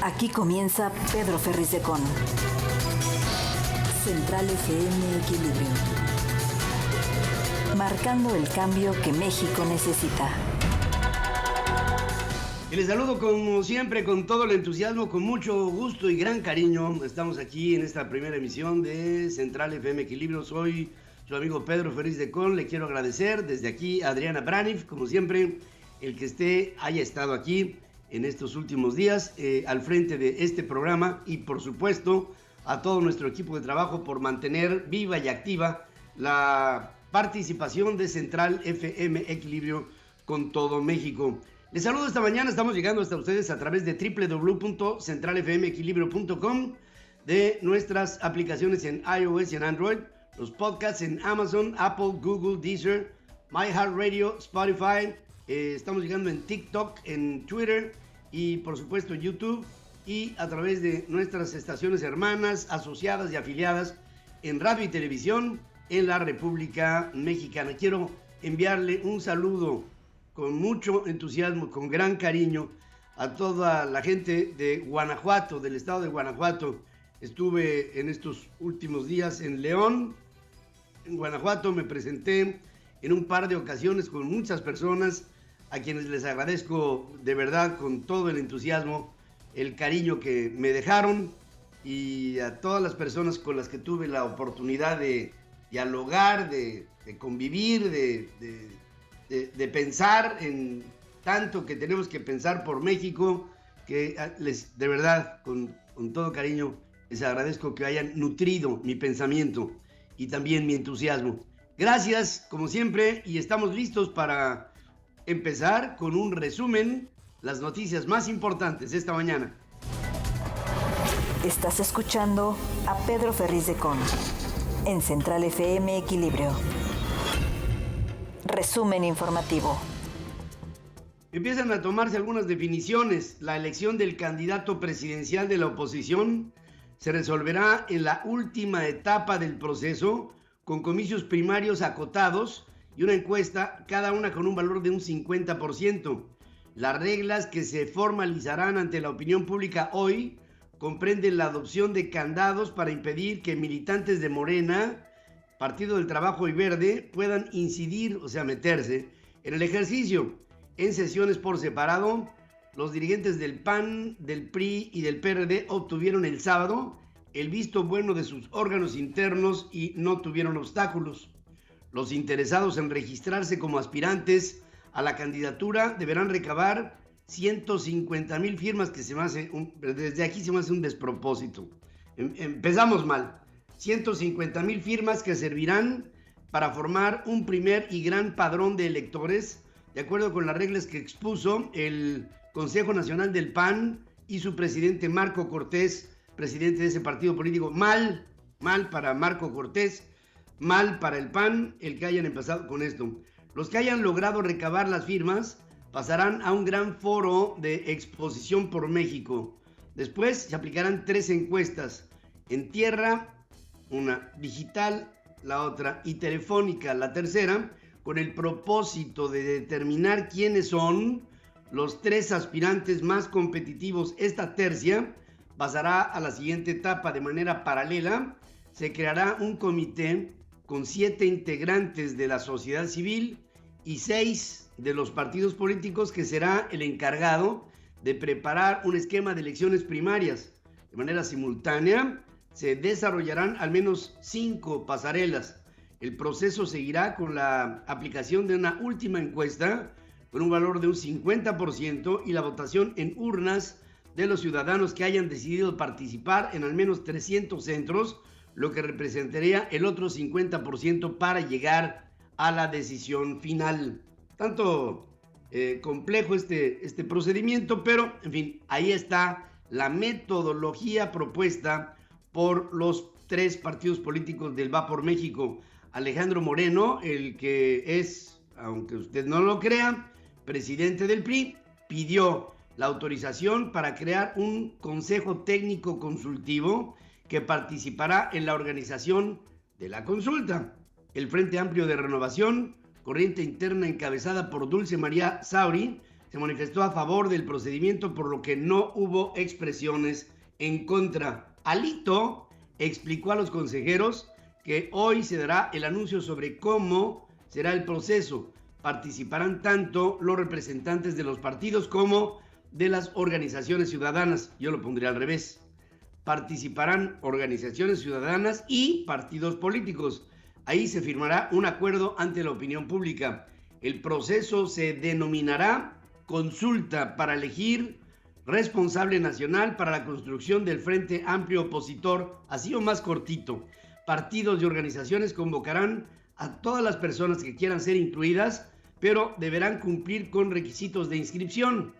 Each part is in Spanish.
Aquí comienza Pedro Ferriz de Con. Central FM Equilibrio. Marcando el cambio que México necesita. Y les saludo como siempre con todo el entusiasmo, con mucho gusto y gran cariño. Estamos aquí en esta primera emisión de Central FM Equilibrio. Soy su amigo Pedro Ferriz de Con. Le quiero agradecer desde aquí a Adriana Braniff, como siempre, el que haya estado aquí en estos últimos días al frente de este programa, y por supuesto a todo nuestro equipo de trabajo por mantener viva y activa la participación de Central FM Equilibrio con todo México. Les saludo esta mañana, estamos llegando hasta ustedes a través de www.centralfmequilibrio.com, de nuestras aplicaciones en iOS y en Android, los podcasts en Amazon, Apple, Google, Deezer, iHeartRadio, Spotify. Estamos llegando en TikTok, en Twitter y por supuesto YouTube, y a través de nuestras estaciones hermanas, asociadas y afiliadas en radio y televisión en la República Mexicana. Quiero enviarle un saludo con mucho entusiasmo, con gran cariño a toda la gente de Guanajuato, del estado de Guanajuato. Estuve en estos últimos días en León, en Guanajuato. Me presenté en un par de ocasiones con muchas personas a quienes les agradezco de verdad con todo el entusiasmo, el cariño que me dejaron, y a todas las personas con las que tuve la oportunidad de dialogar, de convivir, de pensar en tanto que tenemos que pensar por México, que de verdad, con todo cariño, les agradezco que hayan nutrido mi pensamiento y también mi entusiasmo. Gracias, como siempre, y estamos listos para empezar con un resumen, las noticias más importantes de esta mañana. Estás escuchando a Pedro Ferriz de Con en Central FM Equilibrio. Resumen informativo. Empiezan a tomarse algunas definiciones. La elección del candidato presidencial de la oposición se resolverá en la última etapa del proceso, con comicios primarios acotados y una encuesta, cada una con un valor de un 50%. Las reglas que se formalizarán ante la opinión pública hoy comprenden la adopción de candados para impedir que militantes de Morena, Partido del Trabajo y Verde puedan incidir, o sea, meterse en el ejercicio. En sesiones por separado, los dirigentes del PAN, del PRI y del PRD obtuvieron el sábado el visto bueno de sus órganos internos y no tuvieron obstáculos. Los interesados en registrarse como aspirantes a la candidatura deberán recabar 150,000 firmas, que desde aquí se me hace un despropósito. Empezamos mal. 150,000 firmas que servirán para formar un primer y gran padrón de electores, de acuerdo con las reglas que expuso el Consejo Nacional del PAN y su presidente Marco Cortés, presidente de ese partido político. Mal para Marco Cortés, mal para el PAN el que hayan empezado con esto. Los que hayan logrado recabar las firmas pasarán a un gran foro de exposición por México. Después se aplicarán 3 encuestas: en tierra, una digital, la otra, y telefónica, la tercera, con el propósito de determinar quiénes son los 3 aspirantes más competitivos. Esta tercia pasará a la siguiente etapa de manera paralela. Se creará un comité con 7 integrantes de la sociedad civil y 6 de los partidos políticos, que será el encargado de preparar un esquema de elecciones primarias. De manera simultánea se desarrollarán al menos 5 pasarelas. El proceso seguirá con la aplicación de una última encuesta con un valor de un 50% y la votación en urnas de los ciudadanos que hayan decidido participar en al menos 300 centros, lo que representaría el otro 50% para llegar a la decisión final. Tanto complejo este procedimiento, pero en fin, ahí está la metodología propuesta por los 3 partidos políticos del Va por México. Alejandro Moreno, el que es, aunque usted no lo crea, presidente del PRI, pidió la autorización para crear un consejo técnico consultivo que participará en la organización de la consulta. El Frente Amplio de Renovación, corriente interna encabezada por Dulce María Sauri, se manifestó a favor del procedimiento, por lo que no hubo expresiones en contra. Alito explicó a los consejeros que hoy se dará el anuncio sobre cómo será el proceso. Participarán tanto los representantes de los partidos como de las organizaciones ciudadanas. Yo lo pondría al revés. Participarán organizaciones ciudadanas y partidos políticos. Ahí se firmará un acuerdo ante la opinión pública. El proceso se denominará consulta para elegir responsable nacional para la construcción del Frente Amplio Opositor, así o más cortito. Partidos y organizaciones convocarán a todas las personas que quieran ser incluidas, pero deberán cumplir con requisitos de inscripción.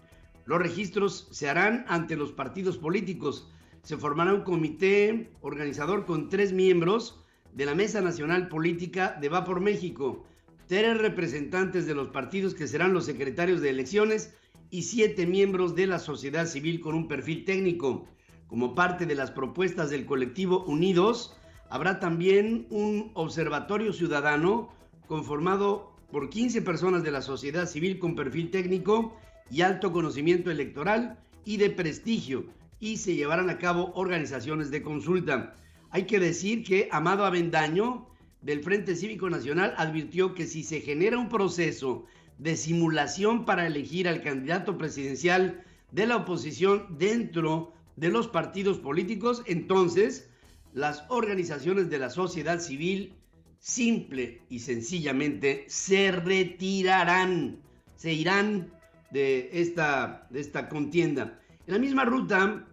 Los registros se harán ante los partidos políticos. Se formará un comité organizador con 3 miembros de la Mesa Nacional Política de Va por México, 3 representantes de los partidos que serán los secretarios de elecciones y 7 miembros de la sociedad civil con un perfil técnico. Como parte de las propuestas del colectivo Unidos, habrá también un observatorio ciudadano conformado por 15 personas de la sociedad civil con perfil técnico y alto conocimiento electoral y de prestigio, y se llevarán a cabo organizaciones de consulta. Hay que decir que Amado Avendaño, del Frente Cívico Nacional, advirtió que si se genera un proceso de simulación para elegir al candidato presidencial de la oposición dentro de los partidos políticos, entonces las organizaciones de la sociedad civil simple y sencillamente se retirarán, se irán de esta contienda. En la misma ruta,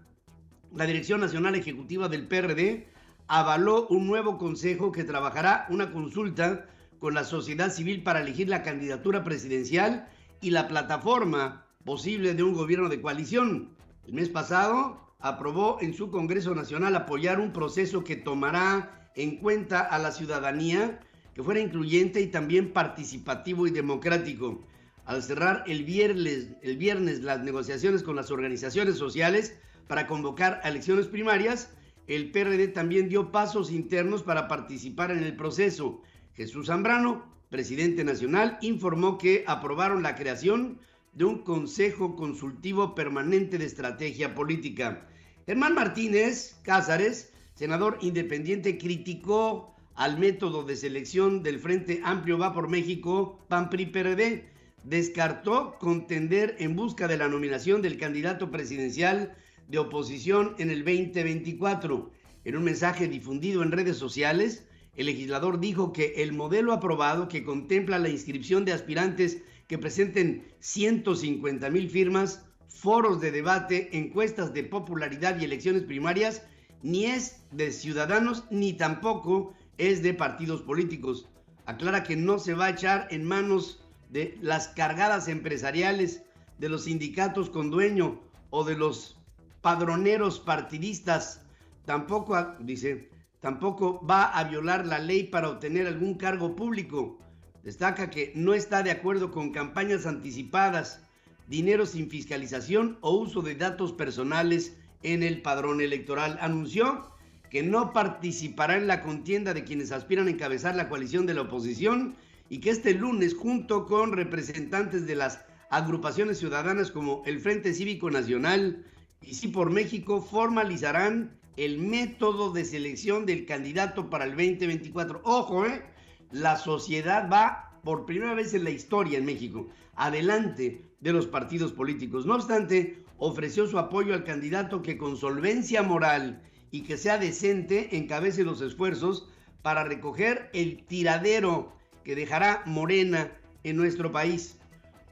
la Dirección Nacional Ejecutiva del PRD avaló un nuevo consejo que trabajará una consulta con la sociedad civil para elegir la candidatura presidencial y la plataforma posible de un gobierno de coalición. El mes pasado aprobó en su Congreso Nacional apoyar un proceso que tomará en cuenta a la ciudadanía, que fuera incluyente y también participativo y democrático. Al cerrar el viernes las negociaciones con las organizaciones sociales para convocar a elecciones primarias, el PRD también dio pasos internos para participar en el proceso. Jesús Zambrano, presidente nacional, informó que aprobaron la creación de un Consejo Consultivo Permanente de Estrategia Política. Germán Martínez Cázares, senador independiente, criticó al método de selección del Frente Amplio Va por México, PAN-PRI-PRD. Descartó contender en busca de la nominación del candidato presidencial de oposición en el 2024. En un mensaje difundido en redes sociales, el legislador dijo que el modelo aprobado, que contempla la inscripción de aspirantes que presenten 150,000 firmas, foros de debate, encuestas de popularidad y elecciones primarias, ni es de ciudadanos ni tampoco es de partidos políticos. Aclara que no se va a echar en manos de las cargadas empresariales, de los sindicatos con dueño o de los padroneros partidistas. Tampoco, dice, tampoco va a violar la ley para obtener algún cargo público. Destaca que no está de acuerdo con campañas anticipadas, dinero sin fiscalización o uso de datos personales en el padrón electoral. Anunció que no participará en la contienda de quienes aspiran a encabezar la coalición de la oposición y que este lunes, junto con representantes de las agrupaciones ciudadanas como el Frente Cívico Nacional y Sí por México, formalizarán el método de selección del candidato para el 2024. Ojo, la sociedad va por primera vez en la historia en México adelante de los partidos políticos. No obstante, ofreció su apoyo al candidato que con solvencia moral y que sea decente encabece los esfuerzos para recoger el tiradero que dejará Morena en nuestro país.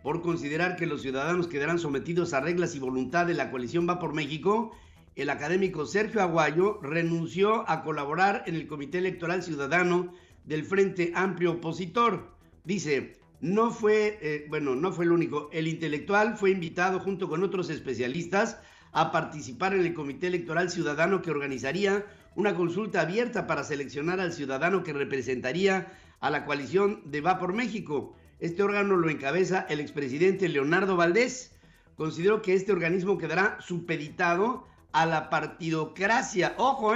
Por considerar que los ciudadanos quedarán sometidos a reglas y voluntad de la coalición Va por México, el académico Sergio Aguayo renunció a colaborar en el Comité Electoral Ciudadano del Frente Amplio Opositor. Dice, no fue el único. El intelectual fue invitado junto con otros especialistas a participar en el Comité Electoral Ciudadano que organizaría una consulta abierta para seleccionar al ciudadano que representaría a la coalición de Va por México. Este órgano lo encabeza el expresidente Leonardo Valdés. Considero que este organismo quedará supeditado a la partidocracia, ojo,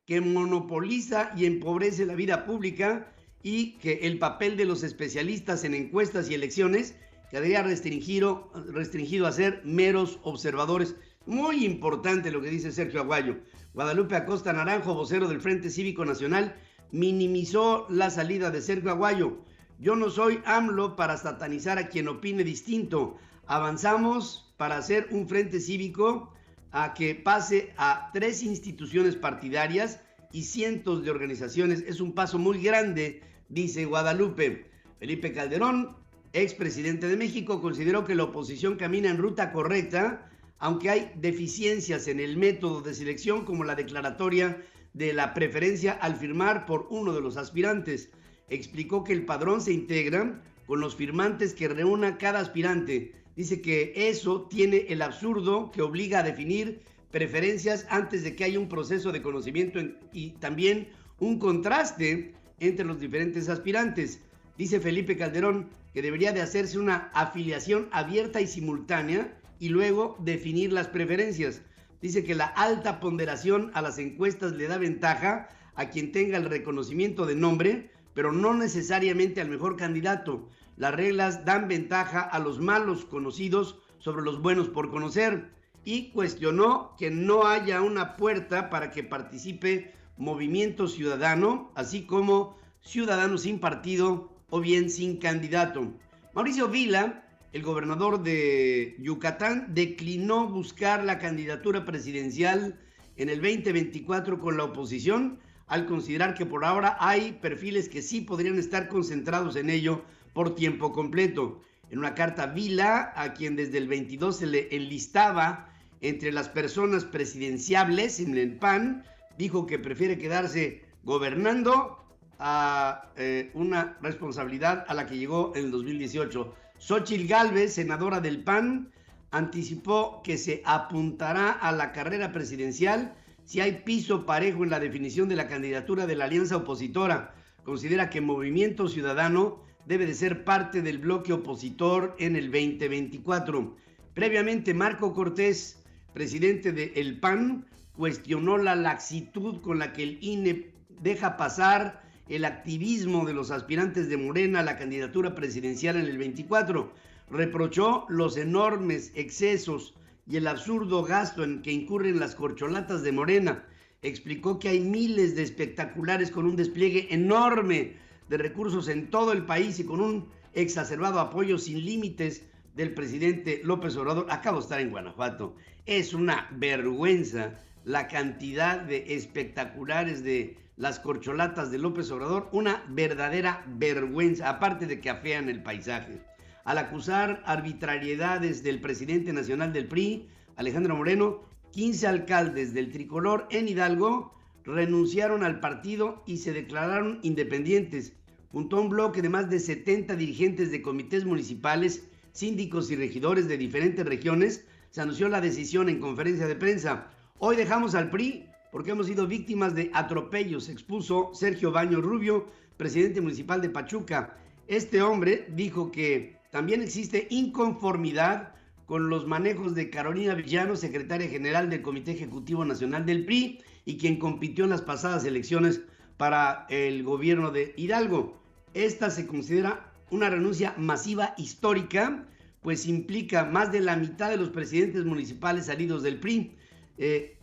que monopoliza y empobrece la vida pública, y que el papel de los especialistas en encuestas y elecciones quedaría restringido a ser meros observadores. Muy importante lo que dice Sergio Aguayo. Guadalupe Acosta Naranjo, vocero del Frente Cívico Nacional, minimizó la salida de Sergio Aguayo. Yo no soy AMLO para satanizar a quien opine distinto. Avanzamos para hacer un frente cívico a que pase a 3 instituciones partidarias y cientos de organizaciones. Es un paso muy grande, dice Guadalupe. Felipe Calderón, expresidente de México, consideró que la oposición camina en ruta correcta, aunque hay deficiencias en el método de selección, como la declaratoria de la preferencia al firmar por uno de los aspirantes. Explicó que el padrón se integra con los firmantes que reúna cada aspirante. Dice que eso tiene el absurdo que obliga a definir preferencias antes de que haya un proceso de conocimiento y también un contraste entre los diferentes aspirantes. Dice Felipe Calderón que debería de hacerse una afiliación abierta y simultánea y luego definir las preferencias. Dice que la alta ponderación a las encuestas le da ventaja a quien tenga el reconocimiento de nombre, pero no necesariamente al mejor candidato. Las reglas dan ventaja a los malos conocidos sobre los buenos por conocer, y cuestionó que no haya una puerta para que participe Movimiento Ciudadano, así como Ciudadanos sin partido o bien sin candidato. Mauricio Vila, el gobernador de Yucatán, declinó buscar la candidatura presidencial en el 2024 con la oposición, al considerar que por ahora hay perfiles que sí podrían estar concentrados en ello por tiempo completo. En una carta, Vila, a quien desde el 22 se le enlistaba entre las personas presidenciables en el PAN, dijo que prefiere quedarse gobernando a una responsabilidad a la que llegó en el 2018. Xóchitl Gálvez, senadora del PAN, anticipó que se apuntará a la carrera presidencial si hay piso parejo en la definición de la candidatura de la alianza opositora. Considera que Movimiento Ciudadano debe de ser parte del bloque opositor en el 2024. Previamente, Marco Cortés, presidente del PAN, cuestionó la laxitud con la que el INE deja pasar el activismo de los aspirantes de Morena a la candidatura presidencial en el 24. Reprochó los enormes excesos y el absurdo gasto en que incurren las corcholatas de Morena. Explicó que hay miles de espectaculares con un despliegue enorme de recursos en todo el país y con un exacerbado apoyo sin límites del presidente López Obrador. Acabo de estar en Guanajuato. Es una vergüenza la cantidad de espectaculares de las corcholatas de López Obrador, una verdadera vergüenza, aparte de que afean el paisaje. Al acusar arbitrariedades del presidente nacional del PRI, Alejandro Moreno, 15 alcaldes del tricolor en Hidalgo renunciaron al partido y se declararon independientes, junto a un bloque de más de 70 dirigentes de comités municipales, síndicos y regidores de diferentes regiones. Se anunció la decisión en conferencia de prensa. Hoy dejamos al PRI porque hemos sido víctimas de atropellos, expuso Sergio Baños Rubio, presidente municipal de Pachuca. Este hombre dijo que también existe inconformidad con los manejos de Carolina Villano, secretaria general del Comité Ejecutivo Nacional del PRI y quien compitió en las pasadas elecciones para el gobierno de Hidalgo. Esta se considera una renuncia masiva histórica, pues implica más de la mitad de los presidentes municipales salidos del PRI.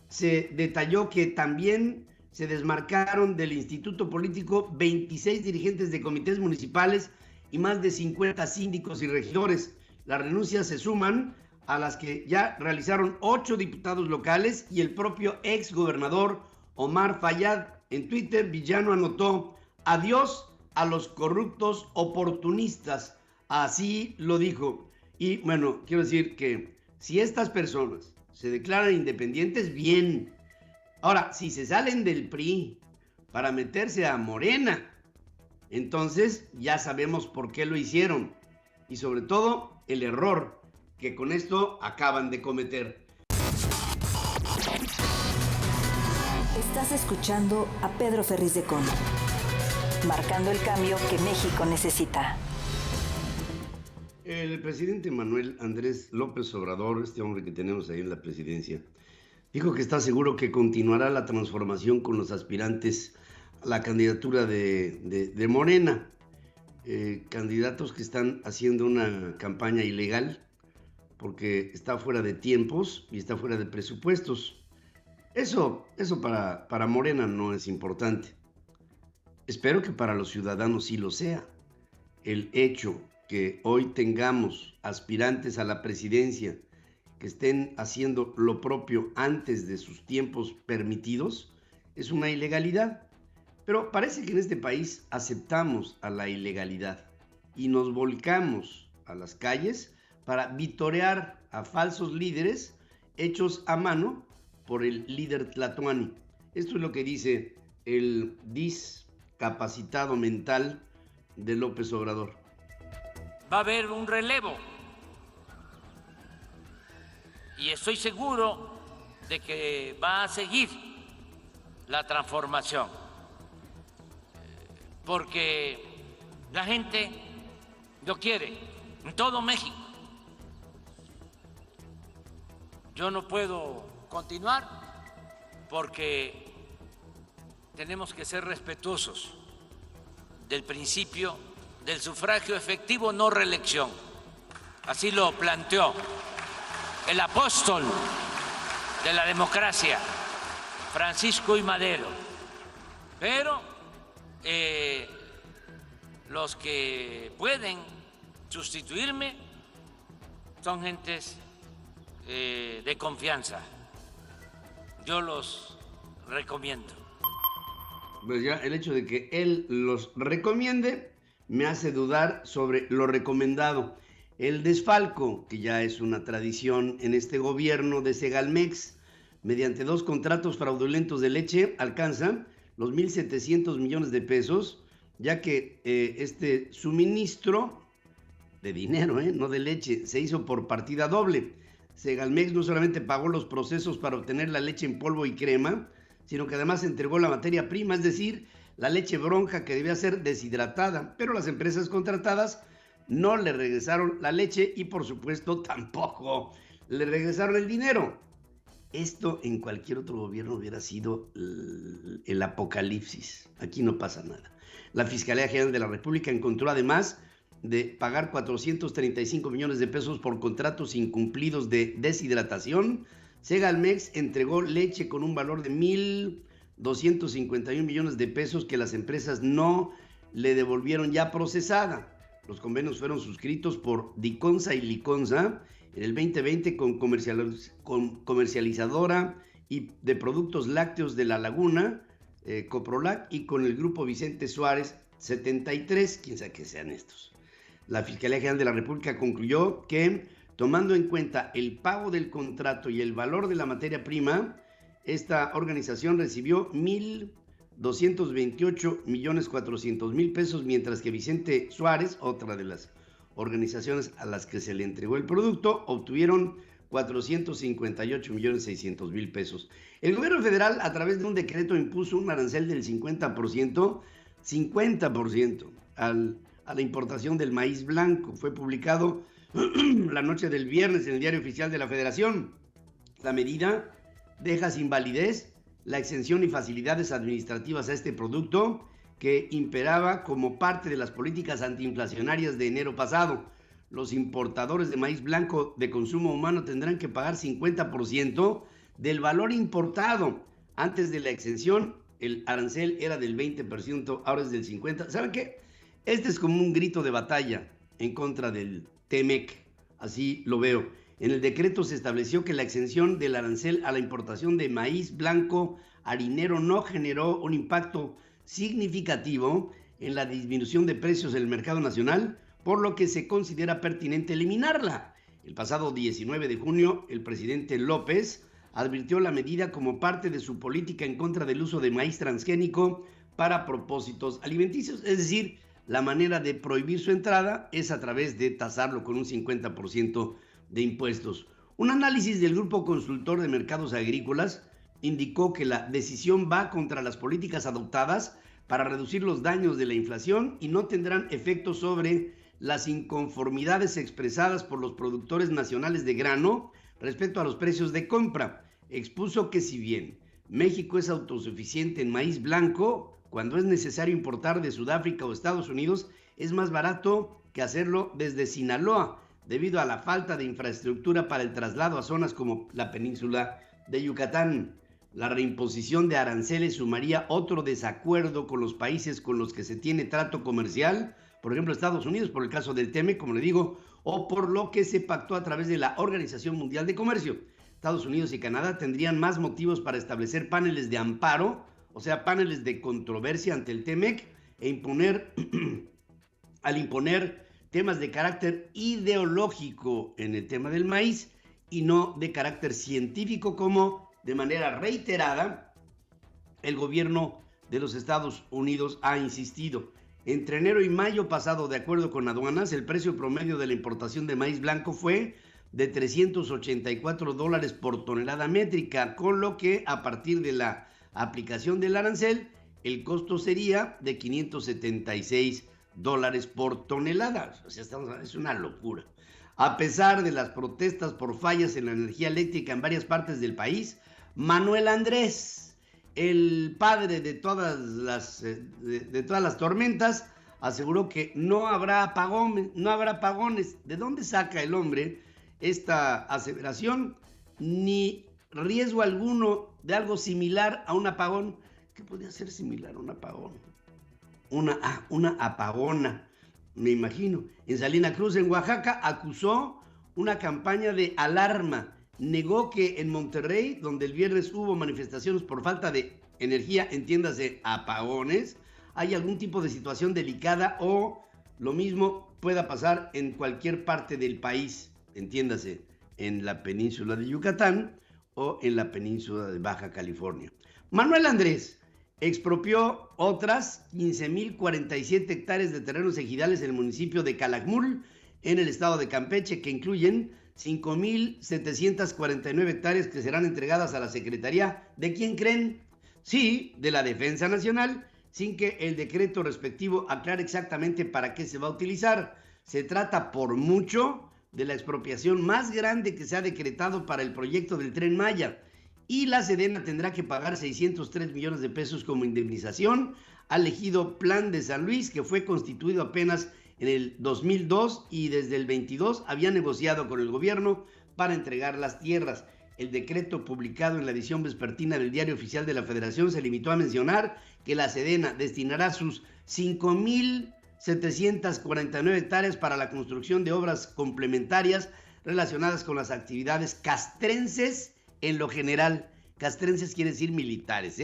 Se detalló que también se desmarcaron del instituto político 26 dirigentes de comités municipales y más de 50 síndicos y regidores. Las renuncias se suman a las que ya realizaron 8 diputados locales y el propio ex gobernador Omar Fayad. En Twitter, Villano anotó: adiós a los corruptos oportunistas. Así lo dijo. Y bueno, quiero decir que si estas personas se declaran independientes, bien. Ahora, si se salen del PRI para meterse a Morena, entonces ya sabemos por qué lo hicieron. Y sobre todo, el error que con esto acaban de cometer. Estás escuchando a Pedro Ferriz de Con, marcando el cambio que México necesita. El presidente Manuel Andrés López Obrador, este hombre que tenemos ahí en la presidencia, dijo que está seguro que continuará la transformación con los aspirantes a la candidatura de Morena. candidatos que están haciendo una campaña ilegal porque está fuera de tiempos y está fuera de presupuestos. Eso para Morena no es importante. Espero que para los ciudadanos sí lo sea. El hecho que hoy tengamos aspirantes a la presidencia que estén haciendo lo propio antes de sus tiempos permitidos es una ilegalidad. Pero parece que en este país aceptamos a la ilegalidad y nos volcamos a las calles para vitorear a falsos líderes hechos a mano por el líder Tlatoani. Esto es lo que dice el discapacitado mental de López Obrador. Va a haber un relevo y estoy seguro de que va a seguir la transformación, porque la gente lo quiere en todo México. Yo no puedo continuar porque tenemos que ser respetuosos del principio del sufragio efectivo, no reelección. Así lo planteó el apóstol de la democracia, Francisco I. Madero. Pero los que pueden sustituirme son gentes de confianza. Yo los recomiendo. Pues ya el hecho de que él los recomiende me hace dudar sobre lo recomendado. El desfalco, que ya es una tradición en este gobierno de Segalmex, mediante 2 contratos fraudulentos de leche, alcanza los 1,700 millones de pesos, ya que este suministro de dinero, no de leche, se hizo por partida doble. Segalmex no solamente pagó los procesos para obtener la leche en polvo y crema, sino que además entregó la materia prima, es decir, la leche bronca que debía ser deshidratada, pero las empresas contratadas no le regresaron la leche y por supuesto tampoco le regresaron el dinero. Esto en cualquier otro gobierno hubiera sido el apocalipsis. Aquí no pasa nada. La Fiscalía General de la República encontró además de pagar 435 millones de pesos por contratos incumplidos de deshidratación. Segalmex entregó leche con un valor de 1,251 millones de pesos que las empresas no le devolvieron ya procesada. Los convenios fueron suscritos por Diconsa y Liconsa en el 2020 con comercializadora y de productos lácteos de La Laguna, Coprolac, y con el grupo Vicente Suárez 73, quién sabe qué sean estos. La Fiscalía General de la República concluyó que, tomando en cuenta el pago del contrato y el valor de la materia prima, esta organización recibió 1,228,400,000 pesos, mientras que Vicente Suárez, otra de las organizaciones a las que se le entregó el producto, obtuvieron 458,600,000 pesos. El gobierno federal, a través de un decreto, impuso un arancel del 50% a la importación del maíz blanco. Fue publicado la noche del viernes en el Diario Oficial de la Federación. La medida deja sin validez la exención y facilidades administrativas a este producto que imperaba como parte de las políticas antiinflacionarias de enero pasado. Los importadores de maíz blanco de consumo humano tendrán que pagar 50% del valor importado. Antes de la exención, el arancel era del 20%, ahora es del 50%. ¿Saben qué? Este es como un grito de batalla en contra del TEMEC, así lo veo. En el decreto se estableció que la exención del arancel a la importación de maíz blanco harinero no generó un impacto significativo en la disminución de precios en el mercado nacional, por lo que se considera pertinente eliminarla. El pasado 19 de junio, el presidente López advirtió la medida como parte de su política en contra del uso de maíz transgénico para propósitos alimenticios, es decir, la manera de prohibir su entrada es a través de tasarlo con un 50% de impuestos. Un análisis del Grupo Consultor de Mercados Agrícolas indicó que la decisión va contra las políticas adoptadas para reducir los daños de la inflación y no tendrán efecto sobre las inconformidades expresadas por los productores nacionales de grano respecto a los precios de compra. Expuso que si bien México es autosuficiente en maíz blanco, cuando es necesario importar de Sudáfrica o Estados Unidos, es más barato que hacerlo desde Sinaloa, debido a la falta de infraestructura para el traslado a zonas como la península de Yucatán. La reimposición de aranceles sumaría otro desacuerdo con los países con los que se tiene trato comercial, por ejemplo Estados Unidos, por el caso del TEMEC, como le digo, o por lo que se pactó a través de la Organización Mundial de Comercio. Estados Unidos y Canadá tendrían más motivos para establecer paneles de amparo, o sea, paneles de controversia ante el TEMEC, al imponer temas de carácter ideológico en el tema del maíz y no de carácter científico, como de manera reiterada el gobierno de los Estados Unidos ha insistido. Entre enero y mayo pasado, de acuerdo con aduanas, el precio promedio de la importación de maíz blanco fue de $384 por tonelada métrica, con lo que a partir de la aplicación del arancel, el costo sería de $576 por tonelada. O sea, es una locura. A pesar de las protestas por fallas en la energía eléctrica en varias partes del país, Manuel Andrés, el padre de todas las tormentas, aseguró que no habrá apagones. ¿De dónde saca el hombre esta aseveración? Ni riesgo alguno de algo similar a un apagón. ¿Qué podría ser similar a un apagón? Una apagona, me imagino. En Salina Cruz, en Oaxaca, acusó una campaña de alarma. Negó que en Monterrey, donde el viernes hubo manifestaciones por falta de energía, entiéndase, apagones, hay algún tipo de situación delicada o lo mismo pueda pasar en cualquier parte del país, entiéndase, en la península de Yucatán o en la península de Baja California. Manuel Andrés expropió otras 15,047 hectáreas de terrenos ejidales en el municipio de Calakmul, en el estado de Campeche, que incluyen 5,749 hectáreas que serán entregadas a la Secretaría, ¿de quién creen? Sí, de la Defensa Nacional, sin que el decreto respectivo aclare exactamente para qué se va a utilizar. Se trata por mucho de la expropiación más grande que se ha decretado para el proyecto del Tren Maya, y la Sedena tendrá que pagar 603 millones de pesos como indemnización al ejido Plan de San Luis, que fue constituido apenas en el 2002 y desde el 22 había negociado con el gobierno para entregar las tierras. El decreto publicado en la edición vespertina del Diario Oficial de la Federación se limitó a mencionar que la Sedena destinará sus 5,749 hectáreas para la construcción de obras complementarias relacionadas con las actividades castrenses en lo general. Castrenses quiere decir militares,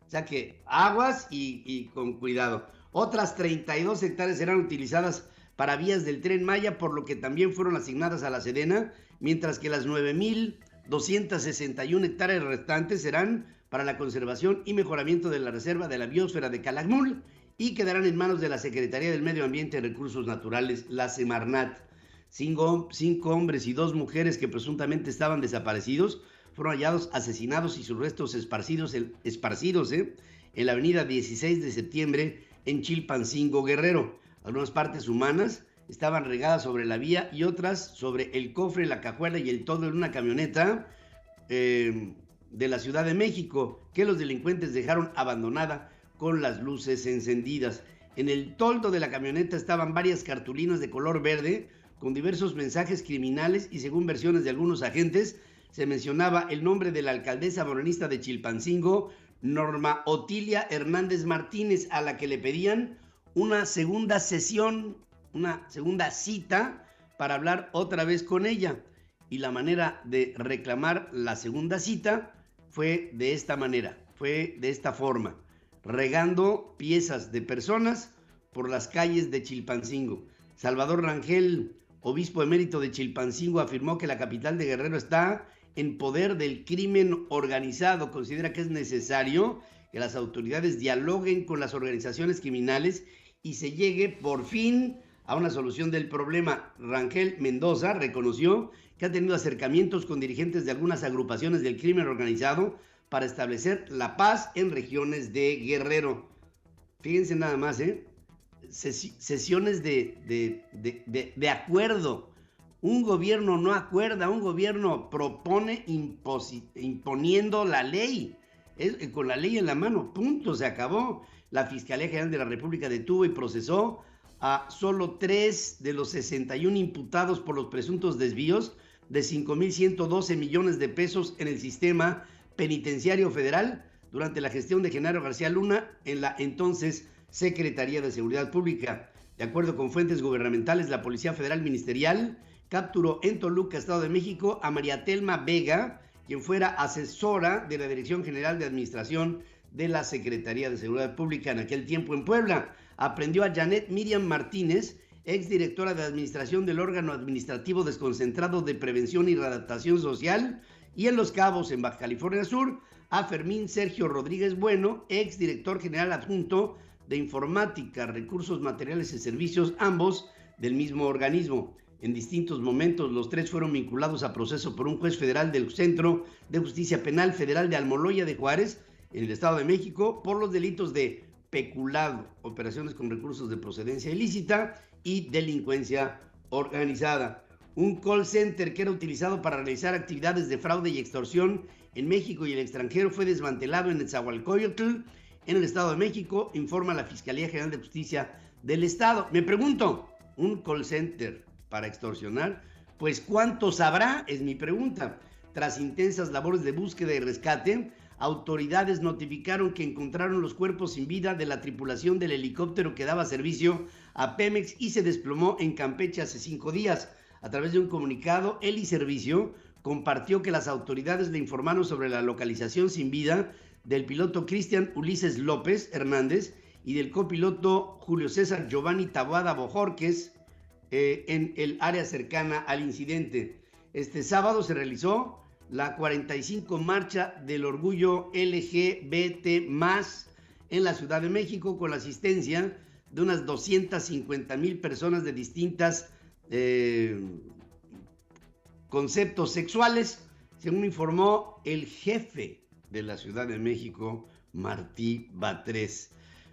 O sea que aguas y con cuidado. Otras 32 hectáreas serán utilizadas para vías del Tren Maya, por lo que también fueron asignadas a la Sedena, mientras que las 9,261 hectáreas restantes serán para la conservación y mejoramiento de la reserva de la biosfera de Calakmul y quedarán en manos de la Secretaría del Medio Ambiente y Recursos Naturales, la Semarnat. 5 hombres y 2 mujeres que presuntamente estaban desaparecidos fueron hallados asesinados y sus restos esparcidos en la avenida 16 de septiembre en Chilpancingo, Guerrero. Algunas partes humanas estaban regadas sobre la vía y otras sobre el cofre, la cajuela y el toldo de una camioneta de la Ciudad de México, que los delincuentes dejaron abandonada con las luces encendidas. En el toldo de la camioneta estaban varias cartulinas de color verde con diversos mensajes criminales y, según versiones de algunos agentes, se mencionaba el nombre de la alcaldesa morenista de Chilpancingo, Norma Otilia Hernández Martínez, a la que le pedían una segunda sesión, una segunda cita para hablar otra vez con ella. Y la manera de reclamar la segunda cita fue de esta manera, fue de esta forma, regando piezas de personas por las calles de Chilpancingo. Salvador Rangel, obispo emérito de Chilpancingo, afirmó que la capital de Guerrero está en poder del crimen organizado. Considera que es necesario que las autoridades dialoguen con las organizaciones criminales y se llegue por fin a una solución del problema. Rangel Mendoza reconoció que ha tenido acercamientos con dirigentes de algunas agrupaciones del crimen organizado para establecer la paz en regiones de Guerrero. Fíjense nada más, sesiones de acuerdo. Un gobierno no acuerda, un gobierno propone imponiendo la ley, con la ley en la mano, punto, se acabó. La Fiscalía General de la República detuvo y procesó a solo 3 de los 61 imputados por los presuntos desvíos de 5.112 millones de pesos en el sistema penitenciario federal durante la gestión de Genaro García Luna en la entonces Secretaría de Seguridad Pública. De acuerdo con fuentes gubernamentales, la Policía Federal Ministerial capturó en Toluca, Estado de México, a María Telma Vega, quien fuera asesora de la Dirección General de Administración de la Secretaría de Seguridad Pública en aquel tiempo en Puebla. Aprendió a Janet Miriam Martínez, exdirectora de administración del órgano administrativo desconcentrado de prevención y readaptación social, y en Los Cabos, en Baja California Sur, a Fermín Sergio Rodríguez Bueno, exdirector general adjunto de informática, recursos materiales y servicios, ambos del mismo organismo. En distintos momentos, los tres fueron vinculados a proceso por un juez federal del Centro de Justicia Penal Federal de Almoloya de Juárez, en el Estado de México, por los delitos de peculado, operaciones con recursos de procedencia ilícita y delincuencia organizada. Un call center que era utilizado para realizar actividades de fraude y extorsión en México y el extranjero fue desmantelado en Nezahualcóyotl, en el Estado de México, informa la Fiscalía General de Justicia del Estado. Me pregunto, ¿un call center para extorsionar? Pues ¿cuántos habrá? Es mi pregunta. Tras intensas labores de búsqueda y rescate, autoridades notificaron que encontraron los cuerpos sin vida de la tripulación del helicóptero que daba servicio a Pemex y se desplomó en Campeche hace 5 días. A través de un comunicado, Heliservicio compartió que las autoridades le informaron sobre la localización sin vida del piloto Cristian Ulises López Hernández y del copiloto Julio César Giovanni Taboada Bojorquez en el área cercana al incidente. Este sábado se realizó la 45 Marcha del Orgullo LGBT+, en la Ciudad de México, con la asistencia de unas 250,000 personas de distintas conceptos sexuales, según informó el jefe de la Ciudad de México, Martí Batres.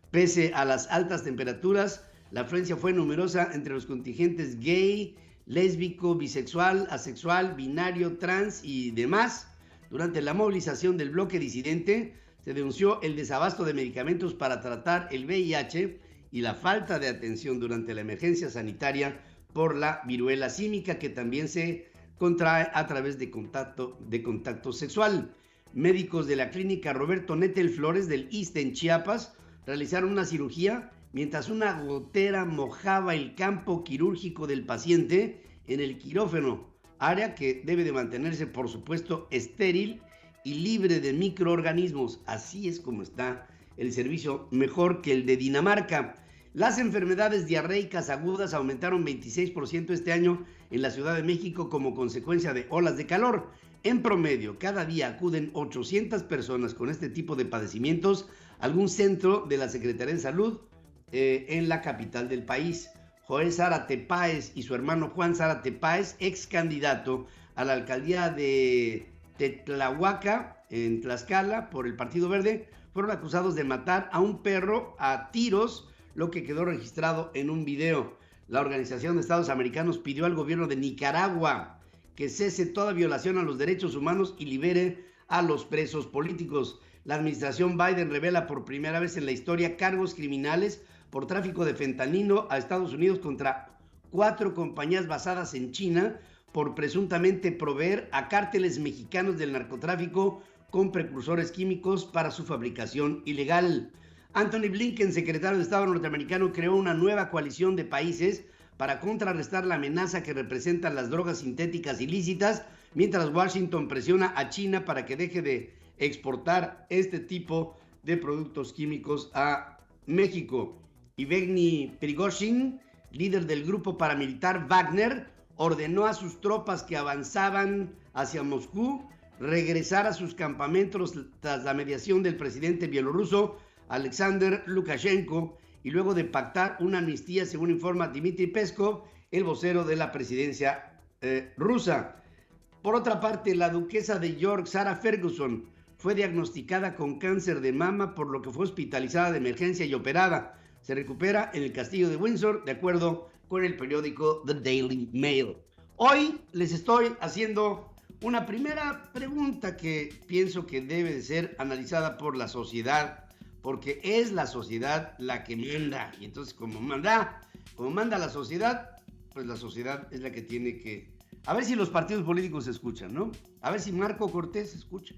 Pese a las altas temperaturas, la afluencia fue numerosa entre los contingentes gay, lésbico, bisexual, asexual, binario, trans y demás. Durante la movilización del bloque disidente, se denunció el desabasto de medicamentos para tratar el VIH y la falta de atención durante la emergencia sanitaria por la viruela símica, que también se contrae a través de contacto sexual. Médicos de la clínica Roberto Nettel Flores del ISSSTE en Chiapas realizaron una cirugía mientras una gotera mojaba el campo quirúrgico del paciente en el quirófano, área que debe de mantenerse, por supuesto, estéril y libre de microorganismos. Así es como está el servicio, mejor que el de Dinamarca. Las enfermedades diarreicas agudas aumentaron 26% este año en la Ciudad de México como consecuencia de olas de calor. En promedio, cada día acuden 800 personas con este tipo de padecimientos a algún centro de la Secretaría de Salud en la capital del país. Joel Zárate Páez y su hermano Juan Zárate Páez, ex candidato a la alcaldía de Tetlahuaca, en Tlaxcala, por el Partido Verde, fueron acusados de matar a un perro a tiros, lo que quedó registrado en un video. La Organización de Estados Americanos pidió al gobierno de Nicaragua que cese toda violación a los derechos humanos y libere a los presos políticos. La administración Biden revela por primera vez en la historia cargos criminales por tráfico de fentanilo a Estados Unidos contra 4 compañías basadas en China por presuntamente proveer a cárteles mexicanos del narcotráfico con precursores químicos para su fabricación ilegal. Anthony Blinken, secretario de Estado norteamericano, creó una nueva coalición de países para contrarrestar la amenaza que representan las drogas sintéticas ilícitas, mientras Washington presiona a China para que deje de exportar este tipo de productos químicos a México. Yevgeny Prigozhin, líder del grupo paramilitar Wagner, ordenó a sus tropas que avanzaban hacia Moscú regresar a sus campamentos tras la mediación del presidente bielorruso Alexander Lukashenko y luego de pactar una amnistía, según informa Dmitry Peskov, el vocero de la presidencia rusa. Por otra parte, la duquesa de York, Sarah Ferguson, fue diagnosticada con cáncer de mama, por lo que fue hospitalizada de emergencia y operada. Se recupera en el castillo de Windsor, de acuerdo con el periódico The Daily Mail. Hoy les estoy haciendo una primera pregunta que pienso que debe de ser analizada por la sociedad, porque es la sociedad la que manda, y entonces como manda, como manda la sociedad, pues la sociedad es la que tiene que... A ver si los partidos políticos escuchan, ¿no? A ver si Marco Cortés escucha.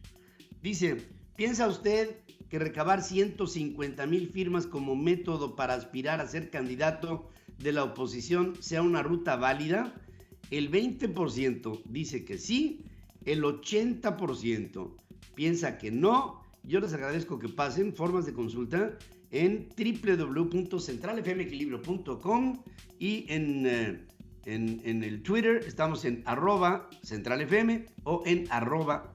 Dice, ¿piensa usted que recabar 150,000 firmas como método para aspirar a ser candidato de la oposición sea una ruta válida? El 20% dice que sí, el 80% piensa que no. Yo les agradezco que pasen formas de consulta en www.centralfmequilibrio.com y en el Twitter estamos en @centralfm o en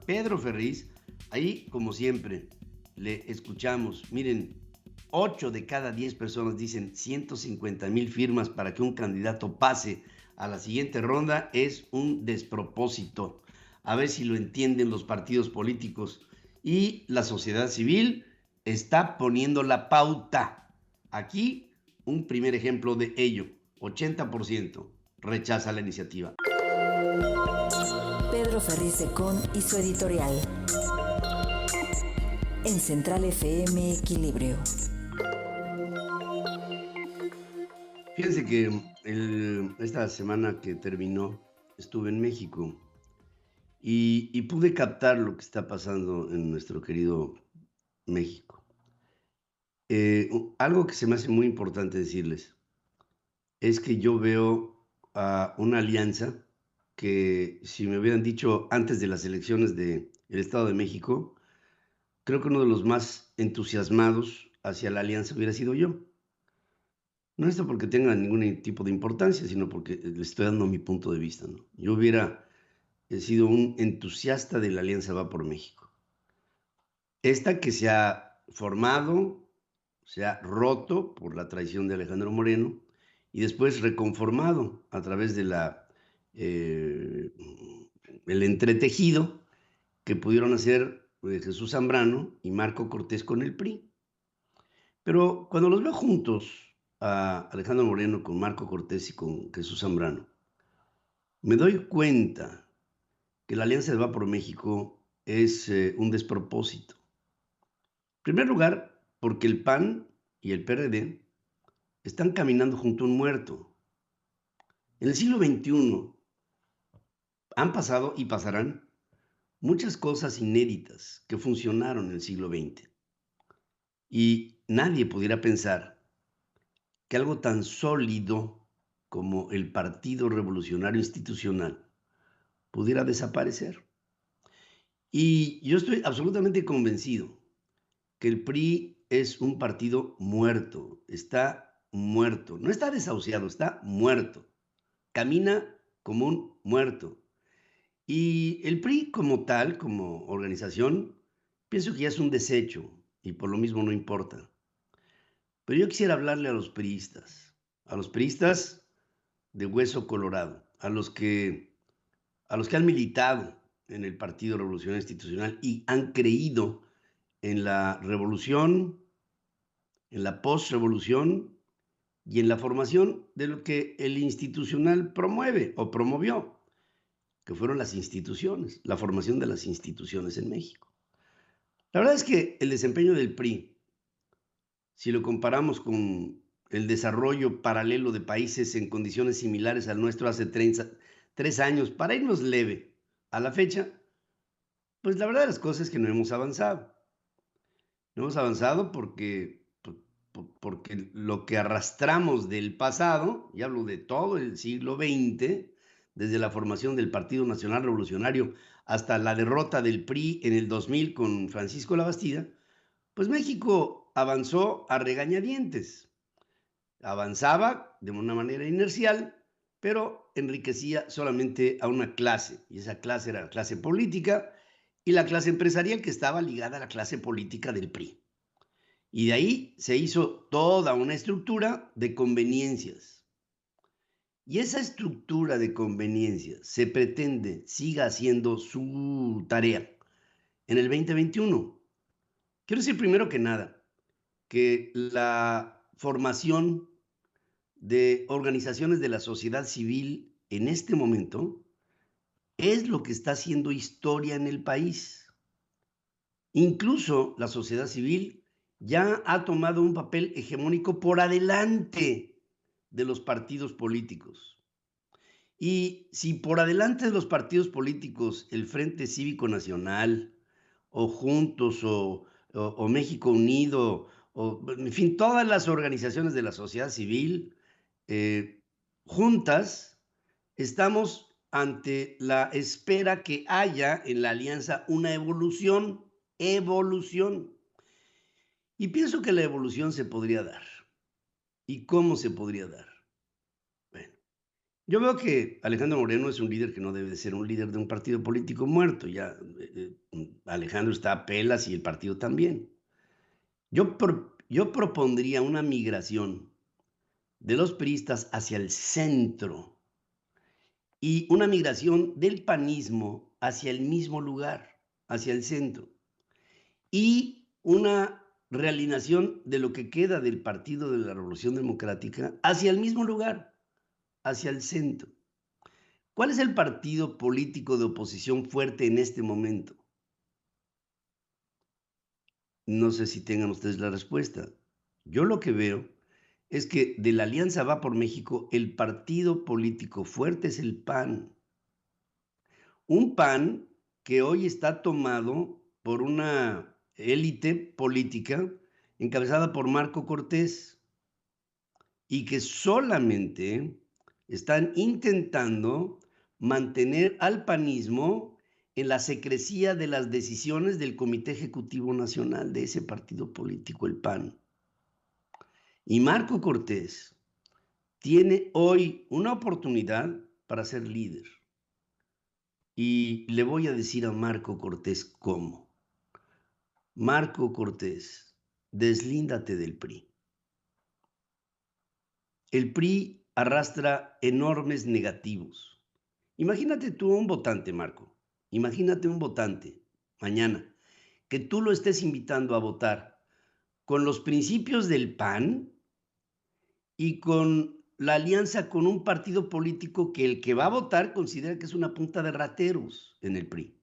@pedroferriz. Ahí, como siempre, le escuchamos. Miren, 8 de cada 10 personas dicen 150,000 firmas para que un candidato pase a la siguiente ronda es un despropósito. A ver si lo entienden los partidos políticos. Y la sociedad civil está poniendo la pauta. Aquí, un primer ejemplo de ello. 80% rechaza la iniciativa. Pedro Ferriz de Con y su editorial. En Central FM Equilibrio. Fíjense que esta semana que terminó estuve en México y pude captar lo que está pasando en nuestro querido México. Algo que se me hace muy importante decirles es que yo veo una alianza que, si me hubieran dicho antes de las elecciones del Estado de México, creo que uno de los más entusiasmados hacia la alianza hubiera sido yo. No esto porque tenga ningún tipo de importancia, sino porque le estoy dando mi punto de vista, ¿no? Yo hubiera sido un entusiasta de la Alianza Va por México. Esta que se ha formado, se ha roto por la traición de Alejandro Moreno y después reconformado a través de el entretejido que pudieron hacer Jesús Zambrano y Marco Cortés con el PRI. Pero cuando los veo juntos, a Alejandro Moreno con Marco Cortés y con Jesús Zambrano, me doy cuenta que la Alianza Va por México es un despropósito. En primer lugar, porque el PAN y el PRD están caminando junto a un muerto. En el siglo XXI han pasado y pasarán muchas cosas inéditas que funcionaron en el siglo XX. Y nadie pudiera pensar que algo tan sólido como el Partido Revolucionario Institucional pudiera desaparecer. Y yo estoy absolutamente convencido que el PRI es un partido muerto, está muerto, no está desahuciado, está muerto, camina como un muerto. Y el PRI como tal, como organización, pienso que ya es un desecho y por lo mismo no importa. Pero yo quisiera hablarle a los priistas de hueso colorado, a los que han militado en el Partido Revolucionario Institucional y han creído en la revolución, en la postrevolución y en la formación de lo que el institucional promueve o promovió, que fueron las instituciones, la formación de las instituciones en México. La verdad es que el desempeño del PRI, si lo comparamos con el desarrollo paralelo de países en condiciones similares al nuestro hace 3 años, para irnos leve a la fecha, pues la verdad de las cosas es que no hemos avanzado. No hemos avanzado porque lo que arrastramos del pasado, y hablo de todo el siglo XX, desde la formación del Partido Nacional Revolucionario hasta la derrota del PRI en el 2000 con Francisco Labastida, pues México avanzó a regañadientes. Avanzaba de una manera inercial, pero enriquecía solamente a una clase, y esa clase era la clase política y la clase empresarial que estaba ligada a la clase política del PRI. Y de ahí se hizo toda una estructura de conveniencias. Y esa estructura de conveniencias se pretende siga haciendo su tarea en el 2021. Quiero decir primero que nada que la formación de organizaciones de la sociedad civil en este momento es lo que está haciendo historia en el país. Incluso la sociedad civil ya ha tomado un papel hegemónico por adelante de los partidos políticos. Y si por adelante de los partidos políticos, el Frente Cívico Nacional, o Juntos, o México Unido, o en fin, todas las organizaciones de la sociedad civil, juntas, estamos ante la espera que haya en la alianza una evolución. Y pienso que la evolución se podría dar. ¿Y cómo se podría dar? Bueno, yo veo que Alejandro Moreno es un líder que no debe de ser un líder de un partido político muerto. Ya Alejandro está a pelas y el partido también. Yo propondría una migración de los priistas hacia el centro y una migración del panismo hacia el mismo lugar, hacia el centro, y una realineación de lo que queda del Partido de la Revolución Democrática hacia el mismo lugar, hacia el centro. ¿Cuál es el partido político de oposición fuerte en este momento? No sé si tengan ustedes la respuesta. Yo lo que veo es que de la Alianza Va por México, el partido político fuerte es el PAN. Un PAN que hoy está tomado por una élite política encabezada por Marco Cortés y que solamente están intentando mantener al panismo en la secrecía de las decisiones del Comité Ejecutivo Nacional de ese partido político, el PAN. Y Marco Cortés tiene hoy una oportunidad para ser líder. Y le voy a decir a Marco Cortés cómo. Marco Cortés, deslíndate del PRI. El PRI arrastra enormes negativos. Imagínate tú un votante, Marco. Imagínate un votante mañana que tú lo estés invitando a votar con los principios del PAN y con la alianza con un partido político que el que va a votar considera que es una punta de rateros en el PRI.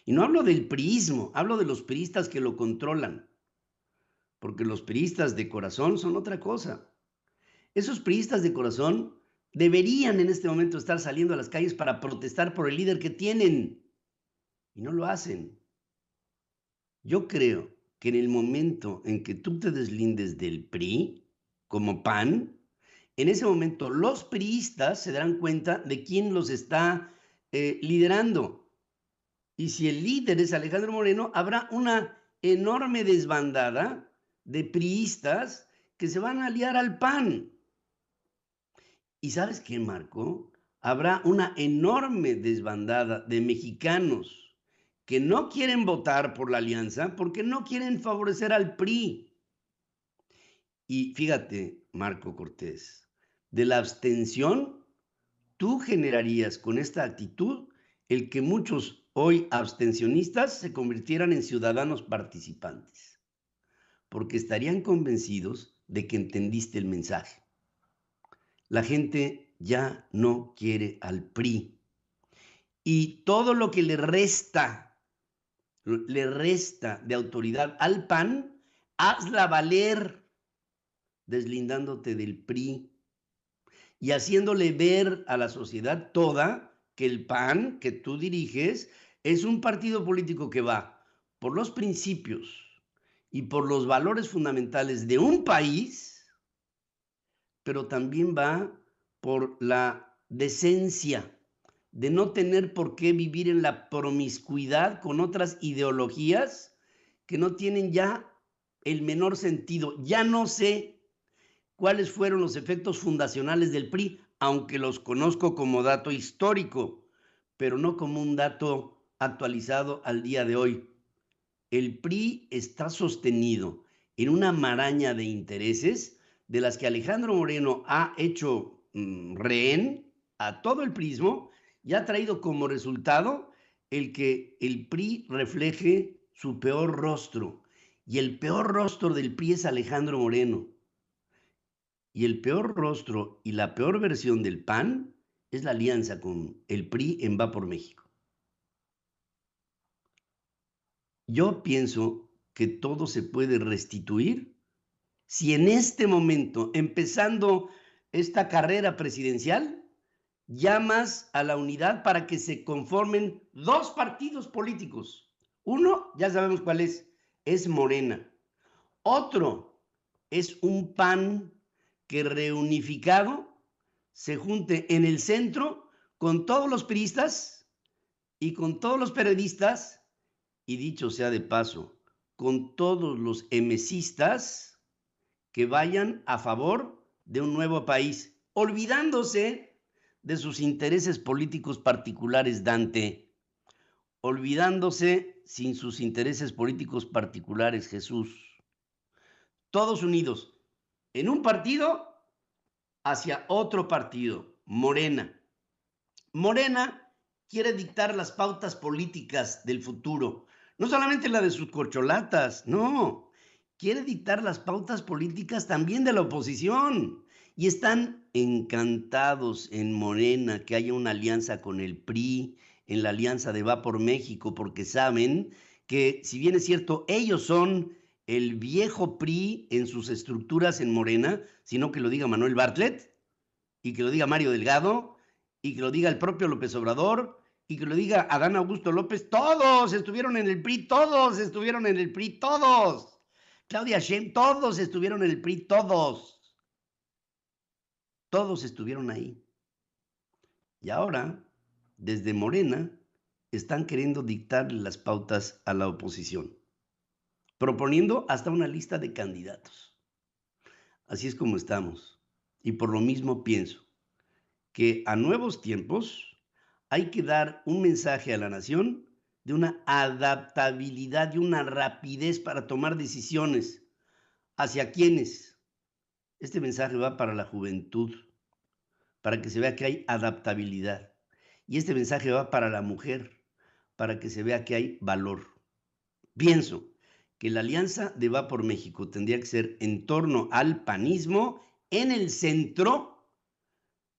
Y no hablo del priismo, hablo de los priistas que lo controlan, porque los priistas de corazón son otra cosa. Esos priistas de corazón deberían en este momento estar saliendo a las calles para protestar por el líder que tienen, y no lo hacen. Yo creo que en el momento en que tú te deslindes del PRI, como PAN, en ese momento los priistas se darán cuenta de quién los está liderando. Y si el líder es Alejandro Moreno, habrá una enorme desbandada de priistas que se van a aliar al PAN. ¿Y sabes qué, Marco? Habrá una enorme desbandada de mexicanos que no quieren votar por la alianza porque no quieren favorecer al PRI. Y fíjate, Marco Cortés, de la abstención, tú generarías con esta actitud el que muchos hoy abstencionistas se convirtieran en ciudadanos participantes, porque estarían convencidos de que entendiste el mensaje. La gente ya no quiere al PRI y todo lo que le resta de autoridad al PAN, hazla valer deslindándote del PRI y haciéndole ver a la sociedad toda que el PAN que tú diriges es un partido político que va por los principios y por los valores fundamentales de un país, pero también va por la decencia de no tener por qué vivir en la promiscuidad con otras ideologías que no tienen ya el menor sentido. Ya no sé cuáles fueron los efectos fundacionales del PRI, aunque los conozco como dato histórico, pero no como un dato actualizado al día de hoy. El PRI está sostenido en una maraña de intereses de las que Alejandro Moreno ha hecho rehén a todo el prismo y ha traído como resultado el que el PRI refleje su peor rostro. Y el peor rostro del PRI es Alejandro Moreno. Y el peor rostro y la peor versión del PAN es la alianza con el PRI en Va por México. Yo pienso que todo se puede restituir si en este momento, empezando esta carrera presidencial, llamas a la unidad para que se conformen dos partidos políticos. Uno, ya sabemos cuál es Morena. Otro es un PAN que reunificado se junte en el centro con todos los priistas y con todos los periodistas, y dicho sea de paso, con todos los emesistas que vayan a favor de un nuevo país, olvidándose de sus intereses políticos particulares, Dante, olvidándose sin sus intereses políticos particulares, Jesús. Todos unidos en un partido hacia otro partido, Morena. Morena quiere dictar las pautas políticas del futuro, no solamente la de sus corcholatas, no, quiere dictar las pautas políticas también de la oposición. Y están encantados en Morena que haya una alianza con el PRI, en la alianza de Va por México, porque saben que, si bien es cierto, ellos son el viejo PRI en sus estructuras en Morena, sino que lo diga Manuel Bartlett, y que lo diga Mario Delgado, y que lo diga el propio López Obrador, y que lo diga Adán Augusto López, todos estuvieron en el PRI, todos estuvieron en el PRI, todos. Claudia Sheinbaum, todos estuvieron en el PRI, todos. Todos estuvieron ahí. Y ahora, desde Morena, están queriendo dictarle las pautas a la oposición, proponiendo hasta una lista de candidatos. Así es como estamos. Y por lo mismo pienso que a nuevos tiempos hay que dar un mensaje a la nación de una adaptabilidad y una rapidez para tomar decisiones. ¿Hacia quiénes? Este mensaje va para la juventud, para que se vea que hay adaptabilidad. Y este mensaje va para la mujer, para que se vea que hay valor. Pienso que la alianza de Va por México tendría que ser en torno al panismo en el centro,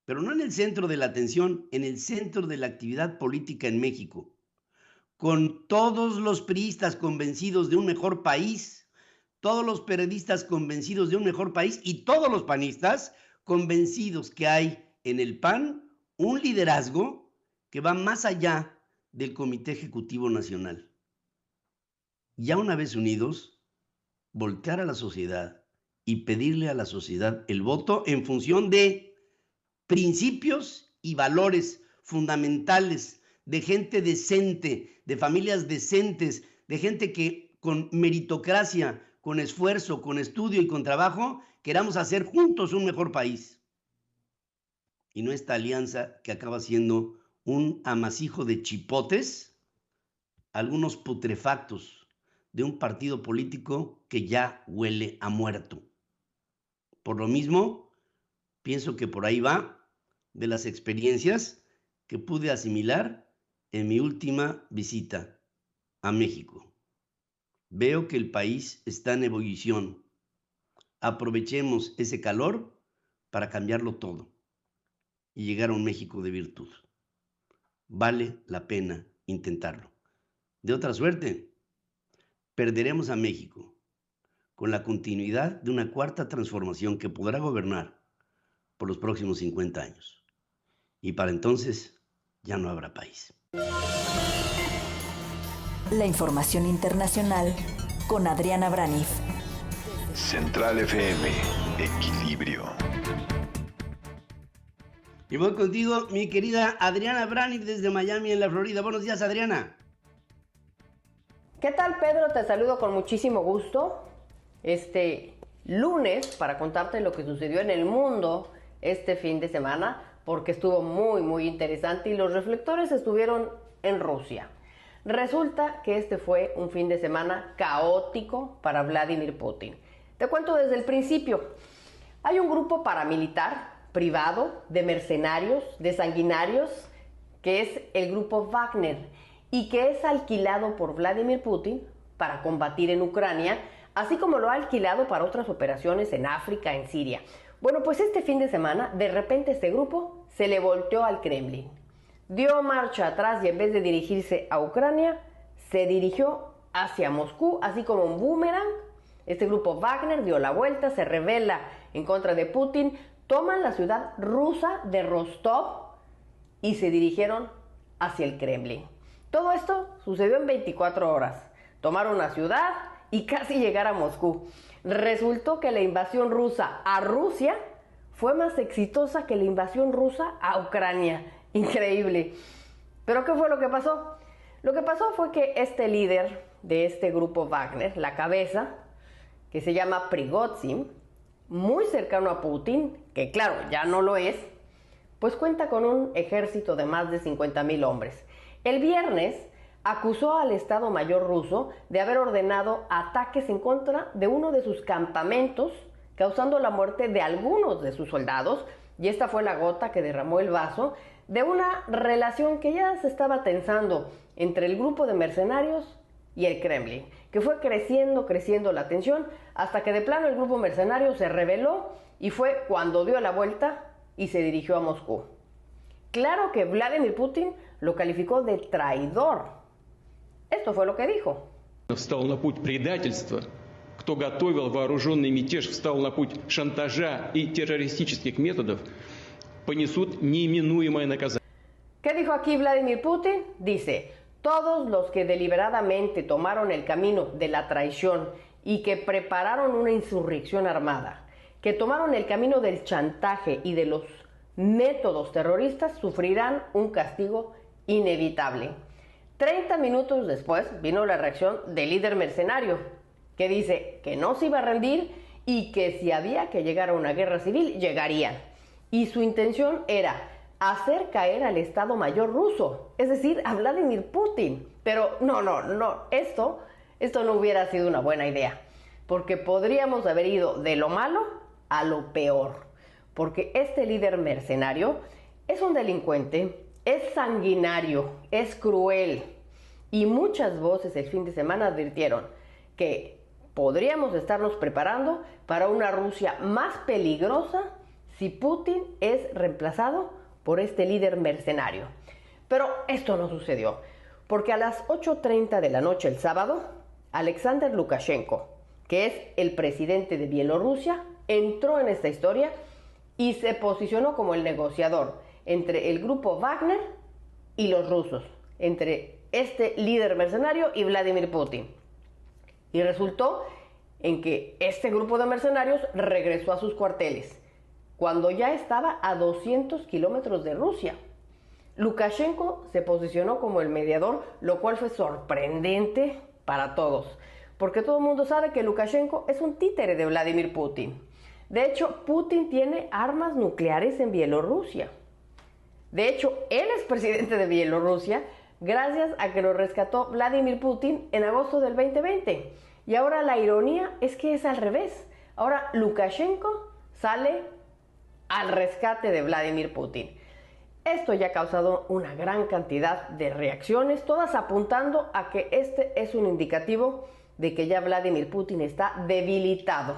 pero no en el centro de la atención, en el centro de la actividad política en México, con todos los priistas convencidos de un mejor país, todos los periodistas convencidos de un mejor país y todos los panistas convencidos que hay en el PAN un liderazgo que va más allá del Comité Ejecutivo Nacional. Ya una vez unidos, voltear a la sociedad y pedirle a la sociedad el voto en función de principios y valores fundamentales, de gente decente, de familias decentes, de gente que con meritocracia, con esfuerzo, con estudio y con trabajo, queramos hacer juntos un mejor país. Y no esta alianza que acaba siendo un amasijo de chipotes, algunos putrefactos de un partido político que ya huele a muerto. Por lo mismo, pienso que por ahí va de las experiencias que pude asimilar en mi última visita a México. Veo que el país está en ebullición. Aprovechemos ese calor para cambiarlo todo y llegar a un México de virtud. Vale la pena intentarlo. De otra suerte, perderemos a México con la continuidad de una cuarta transformación que podrá gobernar por los próximos 50 años. Y para entonces ya no habrá país. La información internacional con Adriana Braniff. Central FM, Equilibrio. Y voy contigo, mi querida Adriana Braniff, desde Miami, en la Florida. Buenos días, Adriana. ¿Qué tal, Pedro? Te saludo con muchísimo gusto. Este lunes, para contarte lo que sucedió en el mundo este fin de semana, porque estuvo muy interesante y los reflectores estuvieron en Rusia. Resulta que este fue un fin de semana caótico para Vladimir Putin. Te cuento desde el principio. Hay un grupo paramilitar privado de mercenarios, de sanguinarios, que es el grupo Wagner y que es alquilado por Vladimir Putin para combatir en Ucrania, así como lo ha alquilado para otras operaciones en África, en Siria. Bueno, pues este fin de semana, de repente este grupo se le volteó al Kremlin. Dio marcha atrás y en vez de dirigirse a Ucrania, se dirigió hacia Moscú, así como un boomerang. Este grupo Wagner dio la vuelta, se rebela en contra de Putin, toman la ciudad rusa de Rostov y se dirigieron hacia el Kremlin. Todo esto sucedió en 24 horas. Tomaron la ciudad y casi llegar a Moscú. Resultó que la invasión rusa a Rusia fue más exitosa que la invasión rusa a Ucrania. Increíble. ¿Pero qué fue lo que pasó? Lo que pasó fue que este líder de este grupo Wagner, la cabeza, que se llama Prigozhin, muy cercano a Putin, que claro, ya no lo es, pues cuenta con un ejército de más de 50,000 hombres. El viernes acusó al Estado Mayor ruso de haber ordenado ataques en contra de uno de sus campamentos, causando la muerte de algunos de sus soldados, y esta fue la gota que derramó el vaso de una relación que ya se estaba tensando entre el grupo de mercenarios y el Kremlin, que fue creciendo la tensión hasta que de plano el grupo mercenario se rebeló y fue cuando dio la vuelta y se dirigió a Moscú. Claro que Vladimir Putin lo calificó de traidor. Esto fue lo que dijo. Встал на путь предательства. Кто готовил вооруженный мятеж, встал на путь шантажа и террористических методов, понесут неименуемое наказание. ¿Qué dijo aquí Vladimir Putin? Dice: todos los que deliberadamente tomaron el camino de la traición y que prepararon una insurrección armada, que tomaron el camino del chantaje y de los métodos terroristas, sufrirán un castigo inevitable. 30 minutos después vino la reacción del líder mercenario, que dice que no se iba a rendir y que si había que llegar a una guerra civil, llegarían. Y su intención era hacer caer al Estado Mayor ruso, es decir, a Vladimir Putin. Pero no, esto no hubiera sido una buena idea, porque podríamos haber ido de lo malo a lo peor, porque este líder mercenario es un delincuente, es sanguinario, es cruel, y muchas voces el fin de semana advirtieron que podríamos estarnos preparando para una Rusia más peligrosa si Putin es reemplazado por este líder mercenario. Pero esto no sucedió, porque a las 8:30 de la noche el sábado, Alexander Lukashenko, que es el presidente de Bielorrusia, entró en esta historia y se posicionó como el negociador entre el grupo Wagner y los rusos, entre este líder mercenario y Vladimir Putin. Y resultó en que este grupo de mercenarios regresó a sus cuarteles, cuando ya estaba a 200 kilómetros de Rusia. Lukashenko se posicionó como el mediador, lo cual fue sorprendente para todos, porque todo el mundo sabe que Lukashenko es un títere de Vladimir Putin. De hecho, Putin tiene armas nucleares en Bielorrusia. De hecho, él es presidente de Bielorrusia gracias a que lo rescató Vladimir Putin en agosto del 2020. Y ahora la ironía es que es al revés. Ahora Lukashenko sale al rescate de Vladimir Putin. Esto ya ha causado una gran cantidad de reacciones, todas apuntando a que este es un indicativo de que ya Vladimir Putin está debilitado,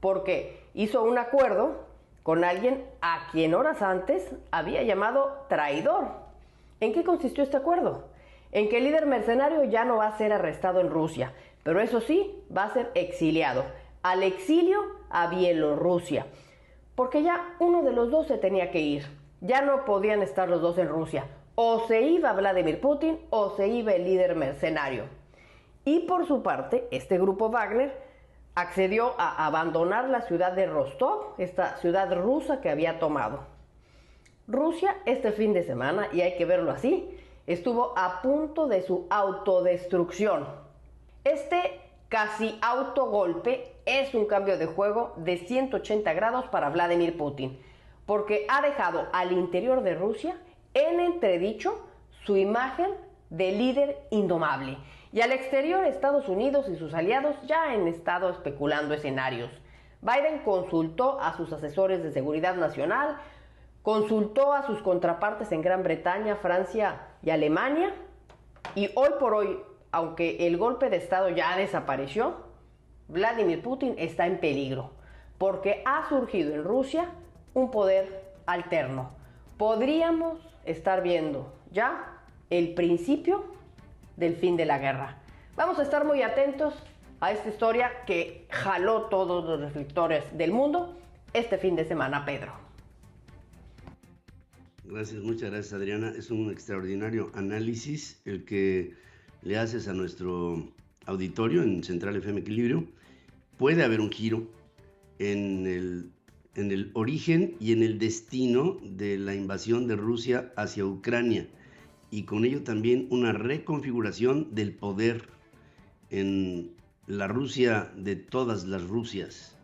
porque hizo un acuerdo con alguien a quien horas antes había llamado traidor. ¿En qué consistió este acuerdo? En que el líder mercenario ya no va a ser arrestado en Rusia, pero eso sí, va a ser exiliado al exilio a Bielorrusia, porque ya uno de los dos se tenía que ir. Ya no podían estar los dos en Rusia. O se iba Vladimir Putin o se iba el líder mercenario. Y por su parte, este grupo Wagner accedió a abandonar la ciudad de Rostov, esta ciudad rusa que había tomado. Rusia este fin de semana, y hay que verlo así, estuvo a punto de su autodestrucción. Este casi autogolpe es un cambio de juego de 180 grados para Vladimir Putin, porque ha dejado al interior de Rusia en entredicho su imagen de líder indomable. Y al exterior, Estados Unidos y sus aliados ya han estado especulando escenarios. Biden consultó a sus asesores de seguridad nacional, consultó a sus contrapartes en Gran Bretaña, Francia y Alemania, y hoy por hoy, aunque el golpe de Estado ya desapareció, Vladimir Putin está en peligro, porque ha surgido en Rusia un poder alterno. Podríamos estar viendo ya el principio del fin de la guerra. Vamos a estar muy atentos a esta historia que jaló todos los reflectores del mundo, este fin de semana, Pedro. Gracias, muchas gracias, Adriana. Es un extraordinario análisis el que le haces a nuestro auditorio en Central FM Equilibrio. Puede haber un giro en el origen y en el destino de la invasión de Rusia hacia Ucrania, y con ello también una reconfiguración del poder en la Rusia de todas las Rusias,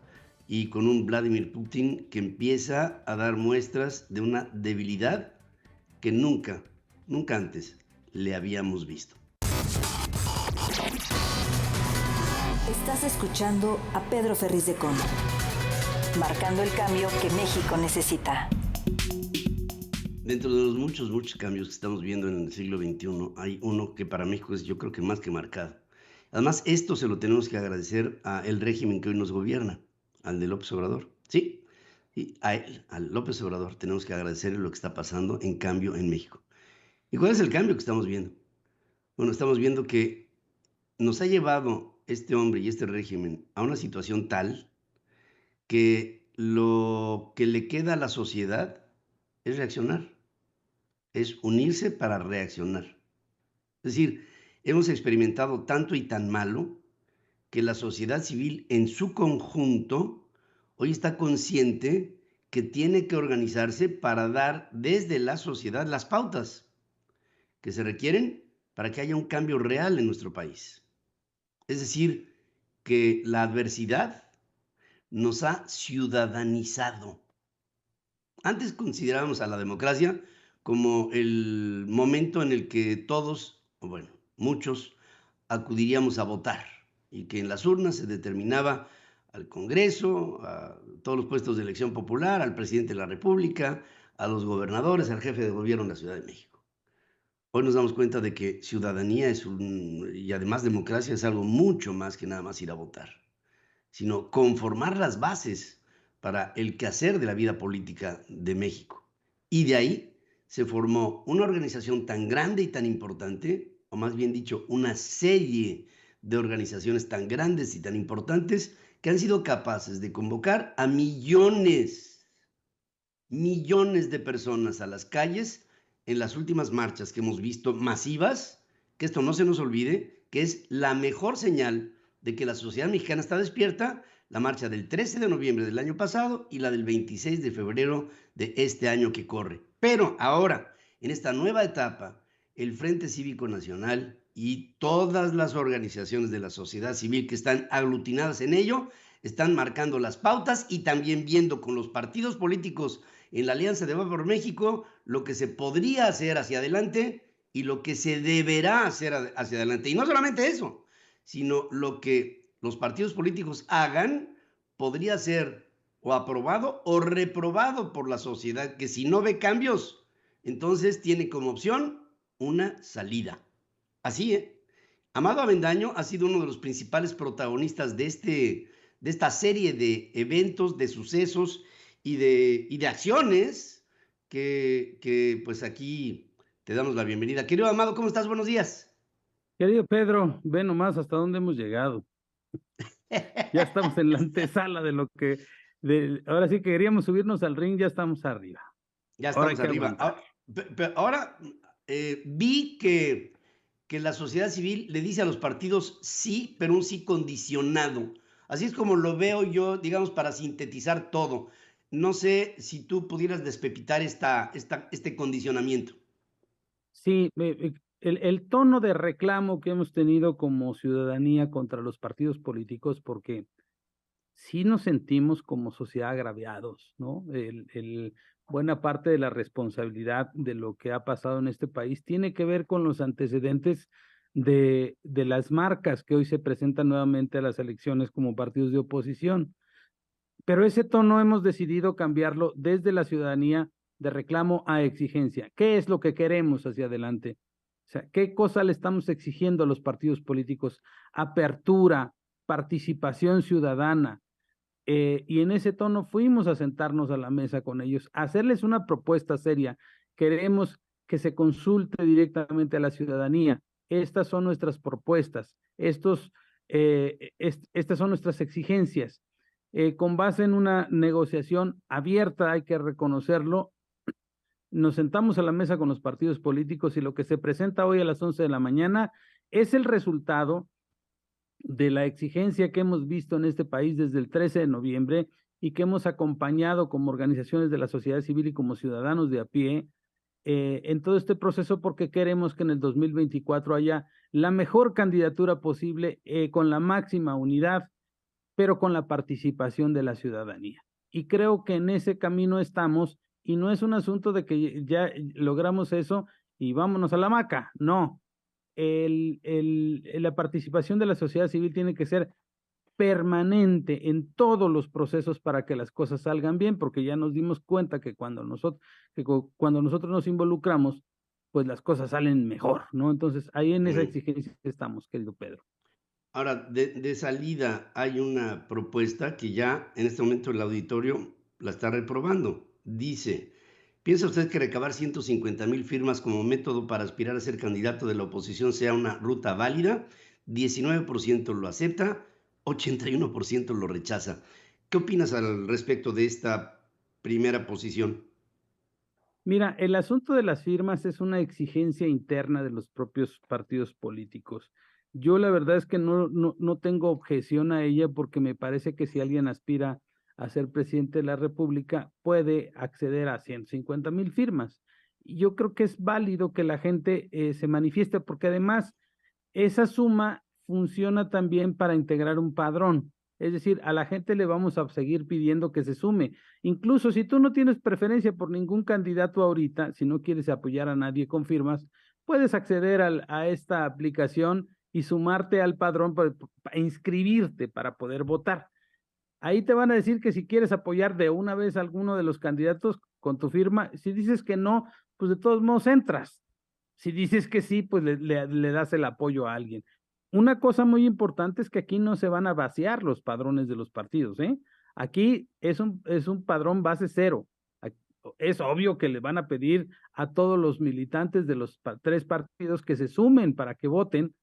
y con un Vladimir Putin que empieza a dar muestras de una debilidad que nunca antes le habíamos visto. Estás escuchando a Pedro Ferriz de Con, marcando el cambio que México necesita. Dentro de los muchos cambios que estamos viendo en el siglo XXI, hay uno que para México es, yo creo que más que marcado. Además, esto se lo tenemos que agradecer al régimen que hoy nos gobierna, al de López Obrador. Sí, y a él, al López Obrador, tenemos que agradecerle lo que está pasando en cambio en México. ¿Y cuál es el cambio que estamos viendo? Bueno, estamos viendo que nos ha llevado este hombre y este régimen a una situación tal que lo que le queda a la sociedad es reaccionar, es unirse para reaccionar. Es decir, hemos experimentado tanto y tan malo que la sociedad civil en su conjunto hoy está consciente que tiene que organizarse para dar desde la sociedad las pautas que se requieren para que haya un cambio real en nuestro país. Es decir, que la adversidad nos ha ciudadanizado. Antes considerábamos a la democracia como el momento en el que todos, o bueno, muchos, acudiríamos a votar, y que en las urnas se determinaba al Congreso, a todos los puestos de elección popular, al presidente de la República, a los gobernadores, al jefe de gobierno en la Ciudad de México. Hoy nos damos cuenta de que ciudadanía y además democracia es algo mucho más que nada más ir a votar, sino conformar las bases para el quehacer de la vida política de México. Y de ahí se formó una organización tan grande y tan importante, o más bien dicho, una serie de organizaciones tan grandes y tan importantes que han sido capaces de convocar a millones de personas a las calles en las últimas marchas que hemos visto masivas, que esto no se nos olvide, que es la mejor señal de que la sociedad mexicana está despierta, la marcha del 13 de noviembre del año pasado y la del 26 de febrero de este año que corre. Pero ahora, en esta nueva etapa, el Frente Cívico Nacional y todas las organizaciones de la sociedad civil que están aglutinadas en ello, están marcando las pautas y también viendo con los partidos políticos en la Alianza de Va por México lo que se podría hacer hacia adelante y lo que se deberá hacer hacia adelante. Y no solamente eso, sino lo que los partidos políticos hagan podría ser o aprobado o reprobado por la sociedad, que si no ve cambios, entonces tiene como opción una salida. Así, Amado Avendaño ha sido uno de los principales protagonistas de esta serie de eventos, de sucesos y de acciones que pues aquí te damos la bienvenida. Querido Amado, ¿cómo estás? Buenos días. Querido Pedro, ve nomás hasta dónde hemos llegado. Ya estamos en la antesala de lo que... ahora sí que queríamos subirnos al ring, ya estamos arriba. Ya estamos arriba. Ahora vi que la sociedad civil le dice a los partidos sí, pero un sí condicionado. Así es como lo veo yo, digamos, para sintetizar todo. No sé si tú pudieras despepitar este condicionamiento. Sí, el tono de reclamo que hemos tenido como ciudadanía contra los partidos políticos, porque sí nos sentimos como sociedad agraviados, ¿no? Buena parte de la responsabilidad de lo que ha pasado en este país tiene que ver con los antecedentes de las marcas que hoy se presentan nuevamente a las elecciones como partidos de oposición. Pero ese tono hemos decidido cambiarlo desde la ciudadanía de reclamo a exigencia. ¿Qué es lo que queremos hacia adelante? O sea, ¿qué cosa le estamos exigiendo a los partidos políticos? Apertura, participación ciudadana. Y en ese tono fuimos a sentarnos a la mesa con ellos, a hacerles una propuesta seria. Queremos que se consulte directamente a la ciudadanía. Estas son nuestras propuestas, estas son nuestras exigencias. con base en una negociación abierta, hay que reconocerlo. Nos sentamos a la mesa con los partidos políticos y lo que se presenta hoy a las 11 de la mañana es el resultado de la exigencia que hemos visto en este país desde el 13 de noviembre y que hemos acompañado como organizaciones de la sociedad civil y como ciudadanos de a pie en todo este proceso, porque queremos que en el 2024 haya la mejor candidatura posible con la máxima unidad, pero con la participación de la ciudadanía. Y creo que en ese camino estamos, y no es un asunto de que ya logramos eso y vámonos a la hamaca, no. La participación de la sociedad civil tiene que ser permanente en todos los procesos para que las cosas salgan bien, porque ya nos dimos cuenta que cuando nosotros nos involucramos, pues las cosas salen mejor, ¿no? Entonces, ahí en esa exigencia estamos, querido Pedro. Ahora, de salida hay una propuesta que ya en este momento el auditorio la está reprobando. Dice, ¿piensa usted que recabar 150,000 firmas como método para aspirar a ser candidato de la oposición sea una ruta válida? 19% lo acepta, 81% lo rechaza. ¿Qué opinas al respecto de esta primera posición? Mira, el asunto de las firmas es una exigencia interna de los propios partidos políticos. Yo la verdad es que no tengo objeción a ella porque me parece que si alguien aspira a ser presidente de la República puede acceder a 150,000 firmas. Y yo creo que es válido que la gente se manifieste porque además esa suma funciona también para integrar un padrón. Es decir, a la gente le vamos a seguir pidiendo que se sume. Incluso si tú no tienes preferencia por ningún candidato ahorita, si no quieres apoyar a nadie con firmas, puedes acceder a esta aplicación y sumarte al padrón para inscribirte para poder votar. Ahí te van a decir que si quieres apoyar de una vez a alguno de los candidatos con tu firma, si dices que no, pues de todos modos entras. Si dices que sí, pues le das el apoyo a alguien. Una cosa muy importante es que aquí no se van a vaciar los padrones de los partidos, ¿eh? Aquí es un padrón base cero. Es obvio que le van a pedir a todos los militantes de los tres partidos que se sumen para que voten,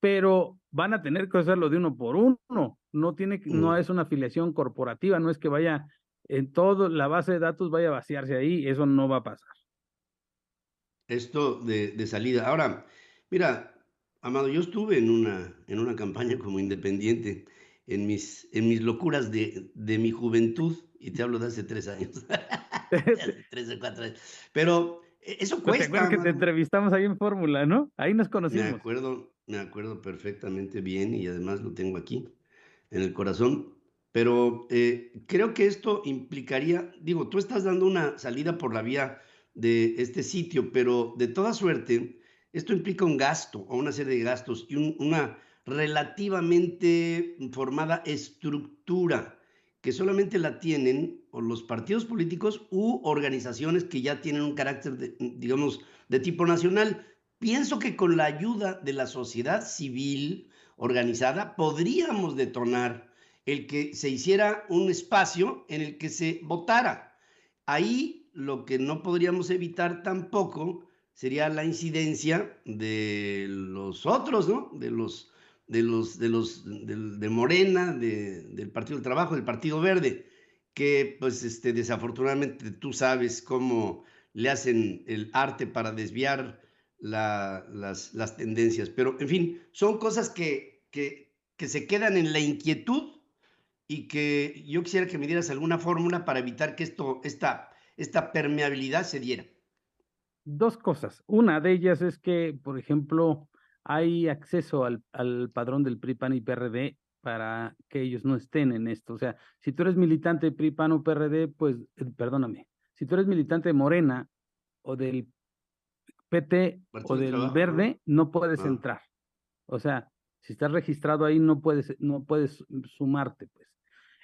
pero van a tener que hacerlo de uno por uno. No es una afiliación corporativa, no es que vaya en toda la base de datos vaya a vaciarse ahí, eso no va a pasar. Esto de salida. Ahora, mira, Amado, yo estuve en una campaña como independiente en mis locuras de mi juventud, y te hablo de hace 3 años, de hace 3 o 4 años. Pero eso Pues te cuesta, acuerdas que te mano. entrevistamos ahí en Fórmula, ¿no? Ahí nos Me conocimos. acuerdo perfectamente bien y además lo tengo aquí en el corazón. Pero creo que esto implicaría, digo, tú estás dando una salida por la vía de este sitio, pero de toda suerte, esto implica un gasto o una serie de gastos y una relativamente formada estructura que solamente la tienen o los partidos políticos u organizaciones que ya tienen un carácter, digamos, de tipo nacional. Pienso que con la ayuda de la sociedad civil organizada podríamos detonar el que se hiciera un espacio en el que se votara. Ahí lo que no podríamos evitar tampoco sería la incidencia de los otros, ¿no? De Morena, del Partido del Trabajo, del Partido Verde, que pues desafortunadamente tú sabes cómo le hacen el arte para desviar las tendencias. Pero en fin, son cosas que se quedan en la inquietud y que yo quisiera que me dieras alguna fórmula para evitar que esta permeabilidad se diera. Dos cosas. Una de ellas es que, por ejemplo, hay acceso al padrón del PRI, PAN y PRD para que ellos no estén en esto. O sea, si tú eres militante de PRI, PAN o PRD, pues, perdóname, si tú eres militante de Morena o del PT o del Verde, no puedes entrar. O sea, si estás registrado ahí, no puedes sumarte, pues.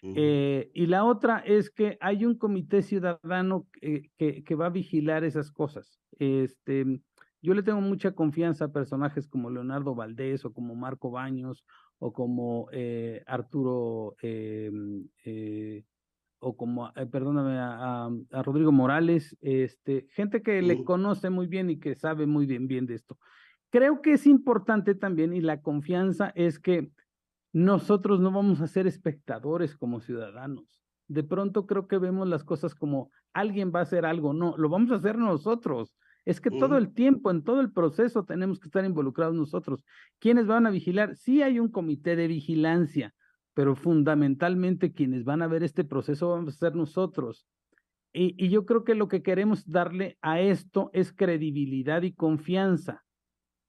Y la otra es que hay un comité ciudadano que va a vigilar esas cosas. Yo le tengo mucha confianza a personajes como Leonardo Valdés o como Marco Baños o como Arturo o como, perdóname, a Rodrigo Morales, gente que le conoce muy bien y que sabe muy bien de esto. Creo que es importante también, y la confianza es que nosotros no vamos a ser espectadores como ciudadanos. De pronto creo que vemos las cosas como alguien va a hacer algo. No, lo vamos a hacer nosotros. Es que todo el tiempo, en todo el proceso, tenemos que estar involucrados nosotros. ¿Quiénes van a vigilar? Sí hay un comité de vigilancia, pero fundamentalmente quienes van a ver este proceso vamos a ser nosotros. Y yo creo que lo que queremos darle a esto es credibilidad y confianza.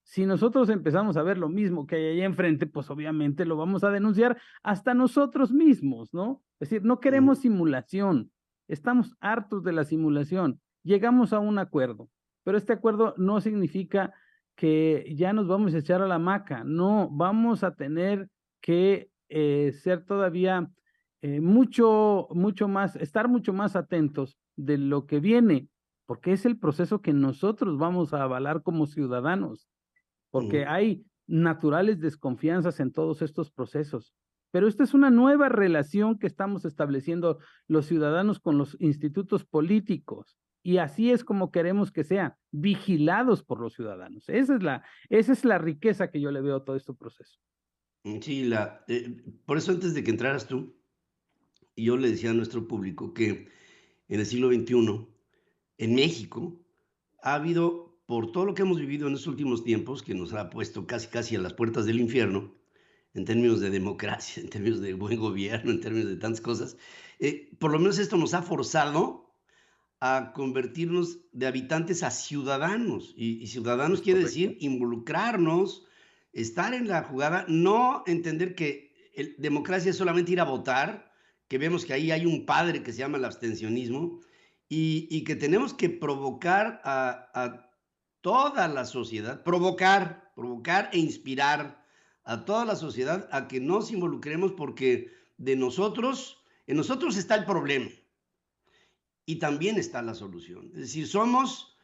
Si nosotros empezamos a ver lo mismo que hay allá enfrente, pues obviamente lo vamos a denunciar hasta nosotros mismos, ¿no? Es decir, no queremos simulación, estamos hartos de la simulación, llegamos a un acuerdo, pero este acuerdo no significa que ya nos vamos a echar a la hamaca, no, vamos a tener que ser todavía mucho más, estar mucho más atentos de lo que viene, porque es el proceso que nosotros vamos a avalar como ciudadanos. Porque hay naturales desconfianzas en todos estos procesos. Pero esta es una nueva relación que estamos estableciendo los ciudadanos con los institutos políticos. Y así es como queremos que sean vigilados por los ciudadanos. Esa es la riqueza que yo le veo a todo este proceso. Sí, por eso antes de que entraras tú, yo le decía a nuestro público que en el siglo XXI, en México, ha habido, por todo lo que hemos vivido en estos últimos tiempos, que nos ha puesto casi a las puertas del infierno, en términos de democracia, en términos de buen gobierno, en términos de tantas cosas, por lo menos esto nos ha forzado a convertirnos de habitantes a ciudadanos. Y ciudadanos quiere decir involucrarnos, estar en la jugada, no entender que democracia es solamente ir a votar, que vemos que ahí hay un padre que se llama el abstencionismo, y que tenemos que provocar a toda la sociedad, provocar e inspirar a toda la sociedad a que nos involucremos, porque en nosotros está el problema y también está la solución. Es decir, somos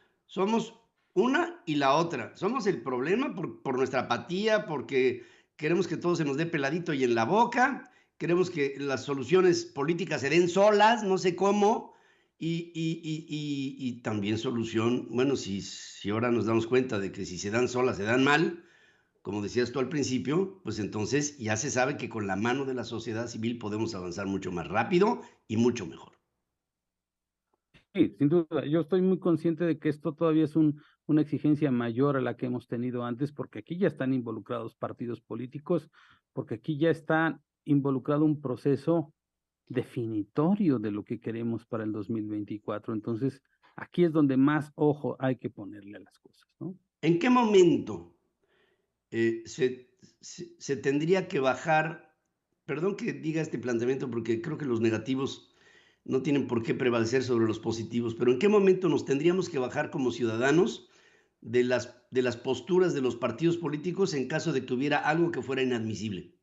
una y la otra. Somos el problema por nuestra apatía, porque queremos que todo se nos dé peladito y en la boca, queremos que las soluciones políticas se den solas, no sé cómo. Y también solución, bueno, si ahora nos damos cuenta de que si se dan solas, se dan mal, como decías tú al principio, pues entonces ya se sabe que con la mano de la sociedad civil podemos avanzar mucho más rápido y mucho mejor. Sí, sin duda, yo estoy muy consciente de que esto todavía es una exigencia mayor a la que hemos tenido antes, porque aquí ya están involucrados partidos políticos, porque aquí ya está involucrado un proceso definitorio de lo que queremos para el 2024. Entonces, aquí es donde más ojo hay que ponerle a las cosas, ¿no? ¿En qué momento se tendría que bajar? Perdón que diga este planteamiento, porque creo que los negativos no tienen por qué prevalecer sobre los positivos, pero ¿en qué momento nos tendríamos que bajar como ciudadanos de las posturas de los partidos políticos en caso de que hubiera algo que fuera inadmisible?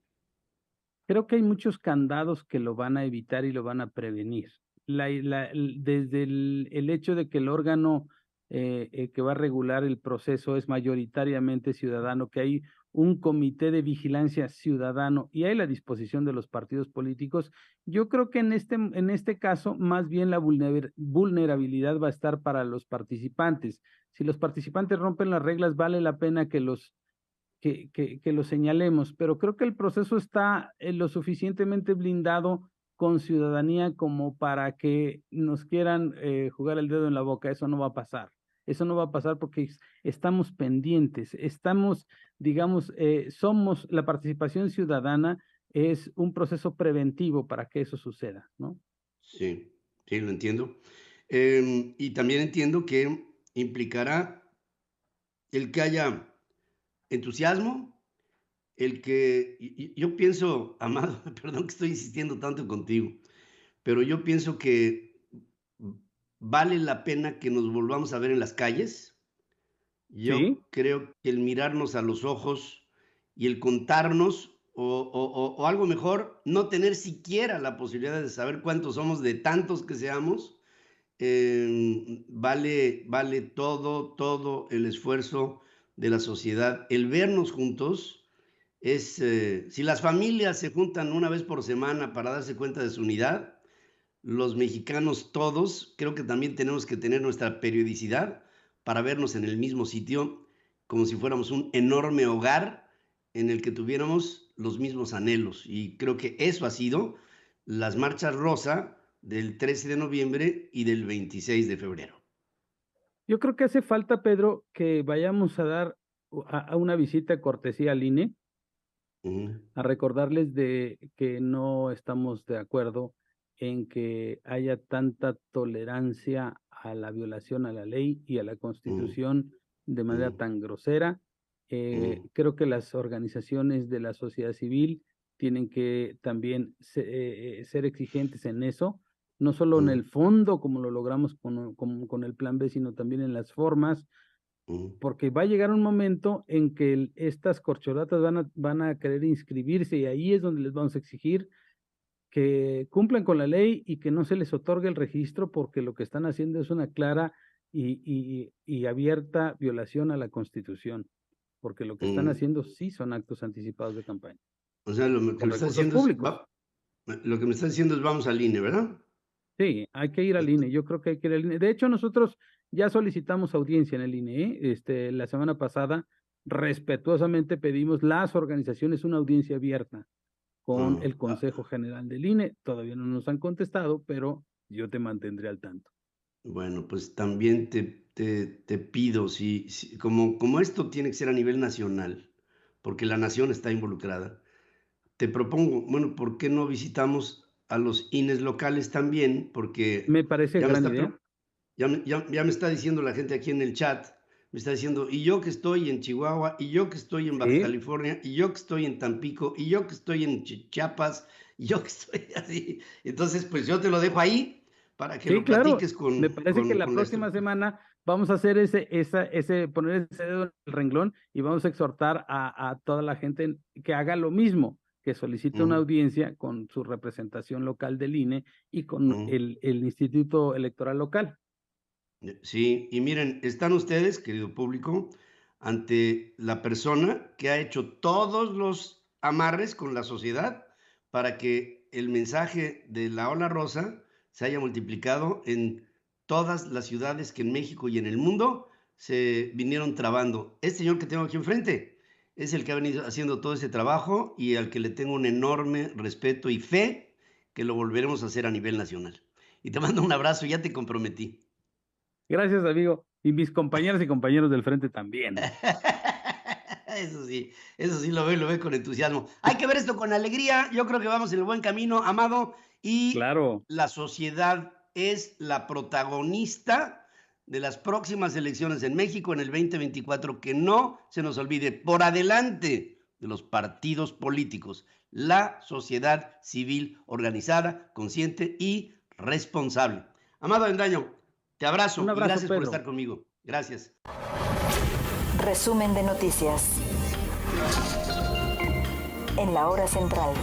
Creo que hay muchos candados que lo van a evitar y lo van a prevenir. Desde el hecho de que el órgano que va a regular el proceso es mayoritariamente ciudadano, que hay un comité de vigilancia ciudadano y hay la disposición de los partidos políticos, yo creo que en este caso más bien la vulnerabilidad va a estar para los participantes. Si los participantes rompen las reglas, vale la pena que lo señalemos, pero creo que el proceso está lo suficientemente blindado con ciudadanía como para que nos quieran jugar el dedo en la boca. Eso no va a pasar. Eso no va a pasar porque estamos pendientes, digamos, la participación ciudadana es un proceso preventivo para que eso suceda, ¿no? Sí, lo entiendo. Y también entiendo que implicará el que haya entusiasmo, yo pienso, Amado, perdón que estoy insistiendo tanto contigo, pero yo pienso que vale la pena que nos volvamos a ver en las calles. Yo creo que el mirarnos a los ojos y el contarnos, o algo mejor, no tener siquiera la posibilidad de saber cuántos somos de tantos que seamos, vale todo el esfuerzo de la sociedad. El vernos juntos si las familias se juntan una vez por semana para darse cuenta de su unidad, los mexicanos todos creo que también tenemos que tener nuestra periodicidad para vernos en el mismo sitio, como si fuéramos un enorme hogar en el que tuviéramos los mismos anhelos. Y creo que eso ha sido las marchas rosa del 13 de noviembre y del 26 de febrero. Yo creo que hace falta, Pedro, que vayamos a dar a una visita de cortesía al INE, a recordarles de que no estamos de acuerdo en que haya tanta tolerancia a la violación a la ley y a la Constitución de manera tan grosera. Creo que las organizaciones de la sociedad civil tienen que también ser exigentes en eso, no solo en el fondo, como lo logramos con el Plan B, sino también en las formas, porque va a llegar un momento en que estas corcholatas van a querer inscribirse, y ahí es donde les vamos a exigir que cumplan con la ley y que no se les otorgue el registro, porque lo que están haciendo es una clara y abierta violación a la Constitución, porque lo que están haciendo sí son actos anticipados de campaña. O sea, lo que me estás diciendo es vamos al INE, ¿verdad? Sí, hay que ir al INE. Yo creo que hay que ir al INE. De hecho, nosotros ya solicitamos audiencia en el INE. La semana pasada, respetuosamente pedimos las organizaciones una audiencia abierta con el Consejo General del INE. Todavía no nos han contestado, pero yo te mantendré al tanto. Bueno, pues también te pido, como esto tiene que ser a nivel nacional, porque la nación está involucrada, te propongo, bueno, ¿por qué no visitamos a los INEs locales también? Porque me parece gran idea. Ya me está diciendo la gente aquí en el chat, me está diciendo, y yo que estoy en Chihuahua, y yo que estoy en Baja California, y yo que estoy en Tampico, y yo que estoy en Chiapas, y yo que estoy así. Entonces, pues yo te lo dejo ahí para que lo platiques con... Me parece que la próxima semana vamos a hacer poner ese dedo en el renglón y vamos a exhortar a toda la gente que haga lo mismo, que solicite una audiencia con su representación local del INE y con el Instituto Electoral local. Sí, y miren, están ustedes, querido público, ante la persona que ha hecho todos los amarres con la sociedad para que el mensaje de la ola rosa se haya multiplicado en todas las ciudades que en México y en el mundo se vinieron trabando. Este señor que tengo aquí enfrente es el que ha venido haciendo todo ese trabajo y al que le tengo un enorme respeto y fe que lo volveremos a hacer a nivel nacional. Y te mando un abrazo, ya te comprometí. Gracias, amigo. Y mis compañeras y compañeros del frente también. Eso sí lo ve con entusiasmo. Hay que ver esto con alegría. Yo creo que vamos en el buen camino, Amado. Y la sociedad es la protagonista de las próximas elecciones en México en el 2024. Que no se nos olvide, por adelante de los partidos políticos, la sociedad civil organizada, consciente y responsable. Amado Avendaño, te abrazo, y gracias, Pedro, por estar conmigo. Gracias. Resumen de noticias en la hora central.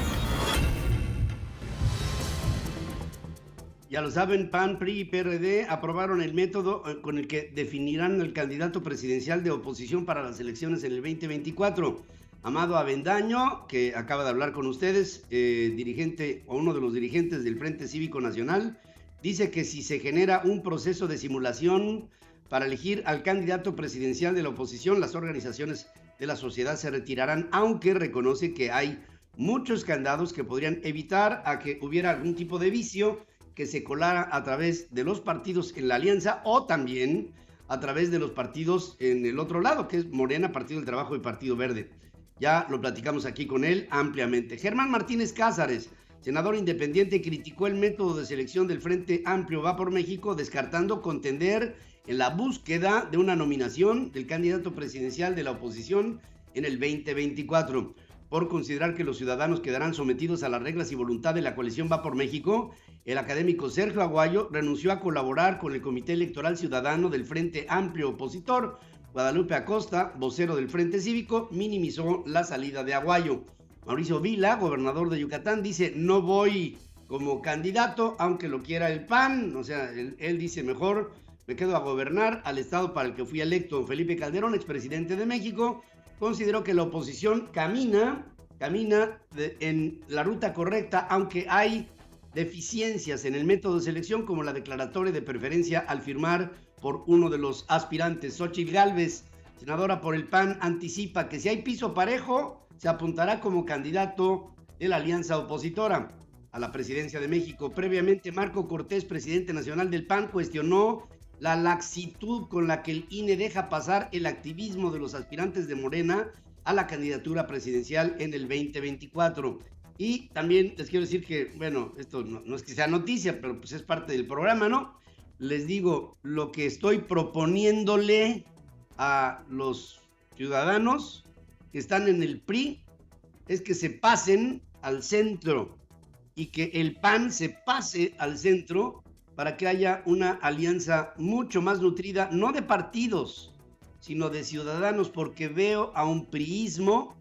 Ya lo saben, PAN, PRI y PRD aprobaron el método con el que definirán el candidato presidencial de oposición para las elecciones en el 2024. Amado Avendaño, que acaba de hablar con ustedes, dirigente o uno de los dirigentes del Frente Cívico Nacional, dice que si se genera un proceso de simulación para elegir al candidato presidencial de la oposición, las organizaciones de la sociedad se retirarán, aunque reconoce que hay muchos candados que podrían evitar a que hubiera algún tipo de vicio que se colara a través de los partidos en la alianza o también a través de los partidos en el otro lado, que es Morena, Partido del Trabajo y Partido Verde. Ya lo platicamos aquí con él ampliamente. Germán Martínez Cázares, senador independiente, criticó el método de selección del Frente Amplio Va por México, descartando contender en la búsqueda de una nominación del candidato presidencial de la oposición en el 2024. Por considerar que los ciudadanos quedarán sometidos a las reglas y voluntad de la coalición Va por México, el académico Sergio Aguayo renunció a colaborar con el Comité Electoral Ciudadano del Frente Amplio Opositor. Guadalupe Acosta, vocero del Frente Cívico, minimizó la salida de Aguayo. Mauricio Vila, gobernador de Yucatán, dice: no voy como candidato, aunque lo quiera el PAN. O sea, él dice: mejor me quedo a gobernar al estado para el que fui electo. Felipe Calderón, expresidente de México, consideró que la oposición camina en la ruta correcta, aunque hay deficiencias en el método de selección, como la declaratoria de preferencia al firmar por uno de los aspirantes. Xóchitl Gálvez, senadora por el PAN, anticipa que si hay piso parejo, se apuntará como candidato de la alianza opositora a la presidencia de México. Previamente, Marco Cortés, presidente nacional del PAN, cuestionó la laxitud con la que el INE deja pasar el activismo de los aspirantes de Morena a la candidatura presidencial en el 2024. Y también les quiero decir que, bueno, esto no es que sea noticia, pero pues es parte del programa, ¿no? Les digo, lo que estoy proponiéndole a los ciudadanos que están en el PRI es que se pasen al centro y que el PAN se pase al centro para que haya una alianza mucho más nutrida, no de partidos, sino de ciudadanos, porque veo a un priismo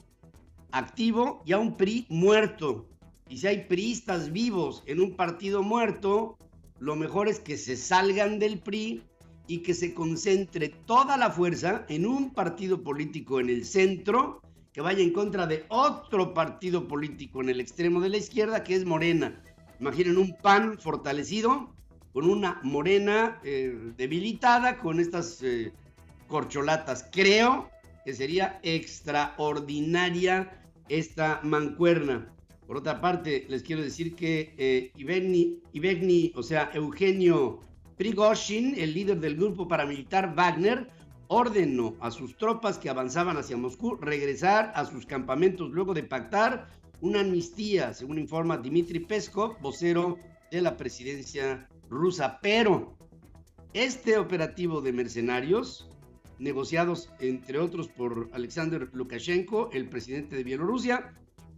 activo y a un PRI muerto. Y si hay priistas vivos en un partido muerto, lo mejor es que se salgan del PRI y que se concentre toda la fuerza en un partido político en el centro que vaya en contra de otro partido político en el extremo de la izquierda, que es Morena. Imaginen un PAN fortalecido con una Morena debilitada con estas corcholatas. Creo que sería extraordinaria esta mancuerna. Por otra parte, les quiero decir que Eugenio Prigozhin, el líder del grupo paramilitar Wagner, ordenó a sus tropas que avanzaban hacia Moscú regresar a sus campamentos luego de pactar una amnistía, según informa Dmitry Peskov, vocero de la presidencia rusa. Pero este operativo de mercenarios, negociados entre otros por Alexander Lukashenko, el presidente de Bielorrusia,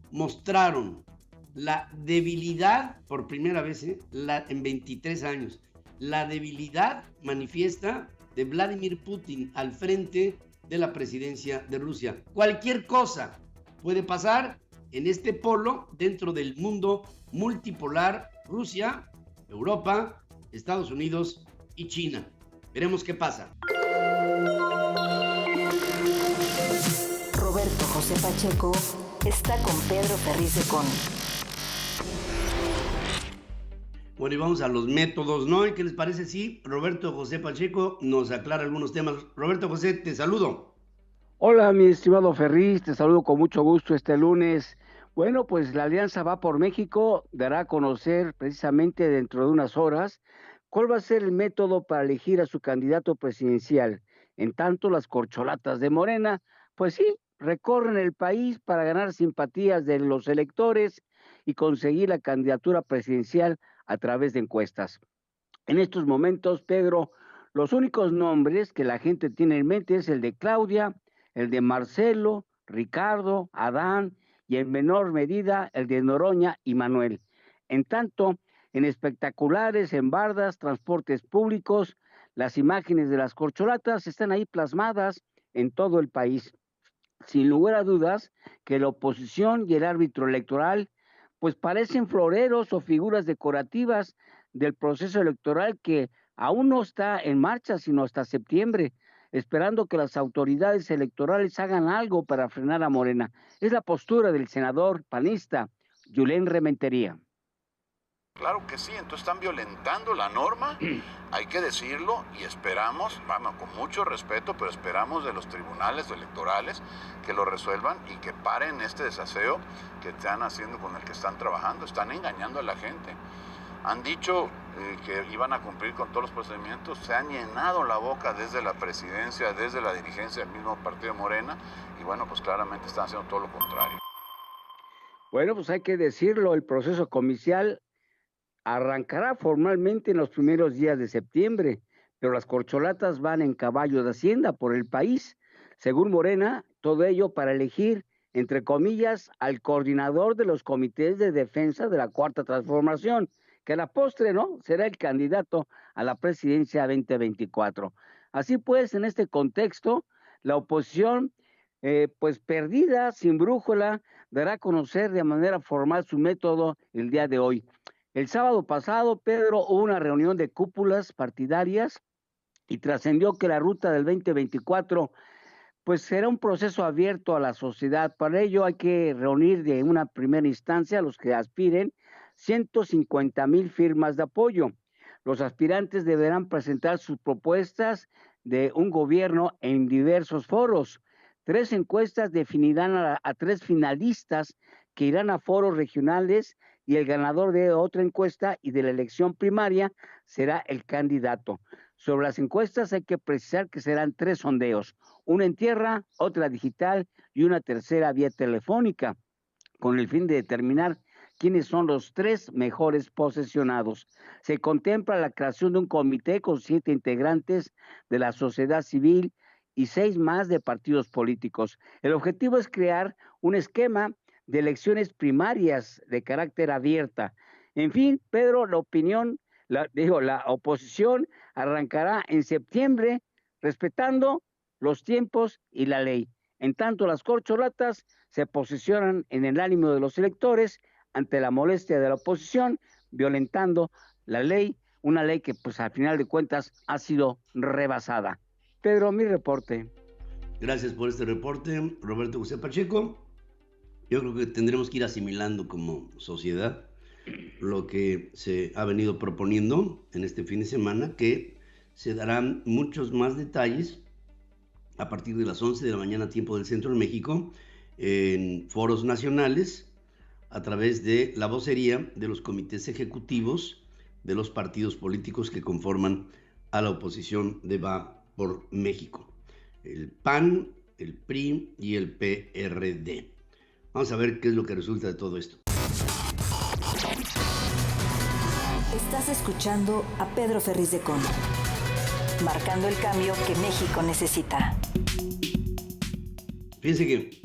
mostraron la debilidad, por primera vez en 23 años, la debilidad manifiesta de Vladimir Putin al frente de la presidencia de Rusia. Cualquier cosa puede pasar en este polo dentro del mundo multipolar: Rusia, Europa, Estados Unidos y China. Veremos qué pasa. Roberto José Pacheco está con Pedro Ferriz de Con. Bueno, y vamos a los métodos, ¿no? ¿Y qué les parece si Roberto José Pacheco nos aclara algunos temas? Roberto José, te saludo. Hola, mi estimado Ferriz, te saludo con mucho gusto este lunes. Bueno, pues la Alianza Va por México dará a conocer precisamente dentro de unas horas cuál va a ser el método para elegir a su candidato presidencial. En tanto, las corcholatas de Morena, pues sí, recorren el país para ganar simpatías de los electores y conseguir la candidatura presidencial a través de encuestas. En estos momentos, Pedro, los únicos nombres que la gente tiene en mente es el de Claudia, el de Marcelo, Ricardo, Adán y en menor medida el de Noroña y Manuel. En tanto, en espectaculares, en bardas, transportes públicos, las imágenes de las corcholatas están ahí plasmadas en todo el país. Sin lugar a dudas que la oposición y el árbitro electoral pues parecen floreros o figuras decorativas del proceso electoral que aún no está en marcha sino hasta septiembre, esperando que las autoridades electorales hagan algo para frenar a Morena. Es la postura del senador panista Yulén Rementería. Claro que sí, entonces están violentando la norma, hay que decirlo, y esperamos, vamos, con mucho respeto, pero esperamos de los tribunales electorales que lo resuelvan y que paren este desaseo que están haciendo con el que están trabajando. Están engañando a la gente. Han dicho que iban a cumplir con todos los procedimientos, se han llenado la boca desde la presidencia, desde la dirigencia del mismo partido Morena, y bueno, pues claramente están haciendo todo lo contrario. Bueno, pues hay que decirlo, el proceso comicial arrancará formalmente en los primeros días de septiembre, pero las corcholatas van en caballo de hacienda por el país. Según Morena, todo ello para elegir, entre comillas, al coordinador de los comités de defensa de la Cuarta Transformación, que a la postre, ¿no?, será el candidato a la presidencia 2024. Así pues, en este contexto, la oposición, pues perdida, sin brújula, dará a conocer de manera formal su método el día de hoy. El sábado pasado, Pedro, hubo una reunión de cúpulas partidarias y trascendió que la ruta del 2024 pues será un proceso abierto a la sociedad. Para ello hay que reunir de una primera instancia a los que aspiren 150,000 firmas de apoyo. Los aspirantes deberán presentar sus propuestas de un gobierno en diversos foros. 3 encuestas definirán a 3 finalistas que irán a foros regionales y el ganador de otra encuesta y de la elección primaria será el candidato. Sobre las encuestas hay que precisar que serán 3 sondeos, una en tierra, otra digital y una tercera vía telefónica, con el fin de determinar quiénes son los 3 mejores posicionados. Se contempla la creación de un comité con 7 integrantes de la sociedad civil y 6 más de partidos políticos. El objetivo es crear un esquema de elecciones primarias de carácter abierta. En fin, Pedro, la oposición arrancará en septiembre respetando los tiempos y la ley. En tanto, las corcholatas se posicionan en el ánimo de los electores ante la molestia de la oposición, violentando la ley, una ley que pues al final de cuentas ha sido rebasada. Pedro, mi reporte. Gracias por este reporte, Roberto José Pacheco. Yo creo que tendremos que ir asimilando como sociedad lo que se ha venido proponiendo en este fin de semana, que se darán muchos más detalles a partir de las 11 de la mañana, tiempo del Centro de México, en foros nacionales, a través de la vocería de los comités ejecutivos de los partidos políticos que conforman a la oposición de Va por México. El PAN, el PRI y el PRD. Vamos a ver qué es lo que resulta de todo esto. Estás escuchando a Pedro Ferriz de Con, marcando el cambio que México necesita. Fíjense que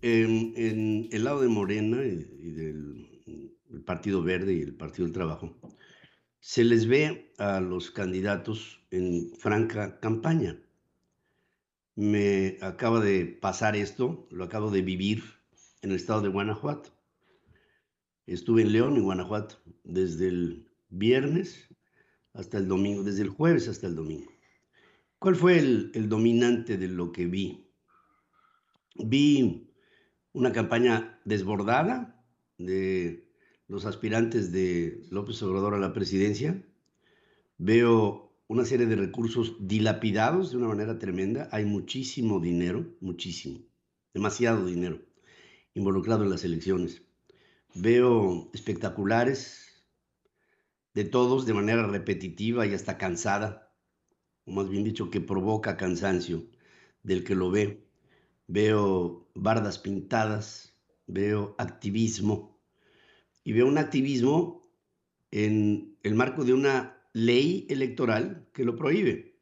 en el lado de Morena y del Partido Verde y el Partido del Trabajo, se les ve a los candidatos en franca campaña. Me acaba de pasar esto, lo acabo de vivir en el estado de Guanajuato. Estuve en León, en Guanajuato, desde el viernes hasta el domingo, desde el jueves hasta el domingo. ¿Cuál fue el dominante de lo que vi? Vi una campaña desbordada de los aspirantes de López Obrador a la presidencia. Veo una serie de recursos dilapidados de una manera tremenda. Hay muchísimo dinero, muchísimo, demasiado dinero involucrado en las elecciones. Veo espectaculares de todos de manera repetitiva y hasta cansada, o más bien dicho, que provoca cansancio del que lo ve. Veo bardas pintadas, veo activismo, y veo un activismo en el marco de una ley electoral que lo prohíbe.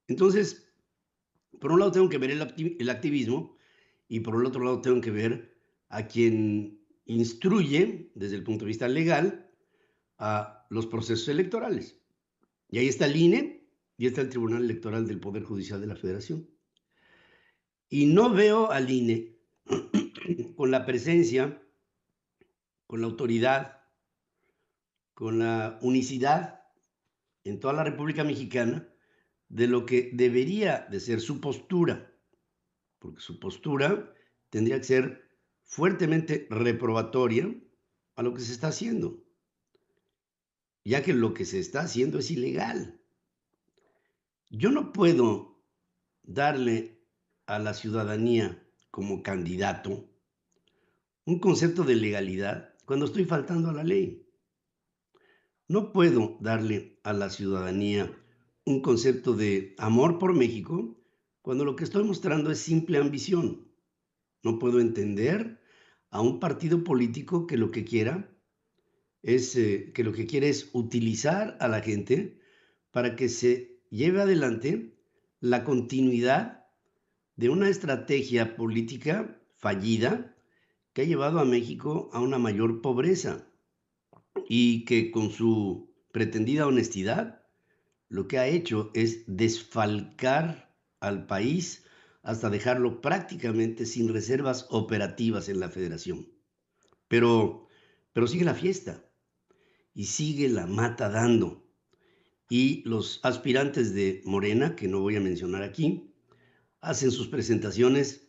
Entonces, por un lado tengo que ver el activismo y por el otro lado tengo que ver a quien instruye desde el punto de vista legal a los procesos electorales. Y ahí está el INE y está el Tribunal Electoral del Poder Judicial de la Federación. Y no veo al INE con la presencia, con la autoridad, con la unicidad en toda la República Mexicana de lo que debería de ser su postura, porque su postura tendría que ser fuertemente reprobatoria a lo que se está haciendo, ya que lo que se está haciendo es ilegal. Yo no puedo darle a la ciudadanía como candidato un concepto de legalidad cuando estoy faltando a la ley. No puedo darle a la ciudadanía un concepto de amor por México cuando lo que estoy mostrando es simple ambición. No puedo entender a un partido político que lo que quiera es utilizar a la gente para que se lleve adelante la continuidad de una estrategia política fallida que ha llevado a México a una mayor pobreza y que con su pretendida honestidad lo que ha hecho es desfalcar al país hasta dejarlo prácticamente sin reservas operativas en la federación. Pero sigue la fiesta y sigue la mata dando. Y los aspirantes de Morena, que no voy a mencionar aquí, hacen sus presentaciones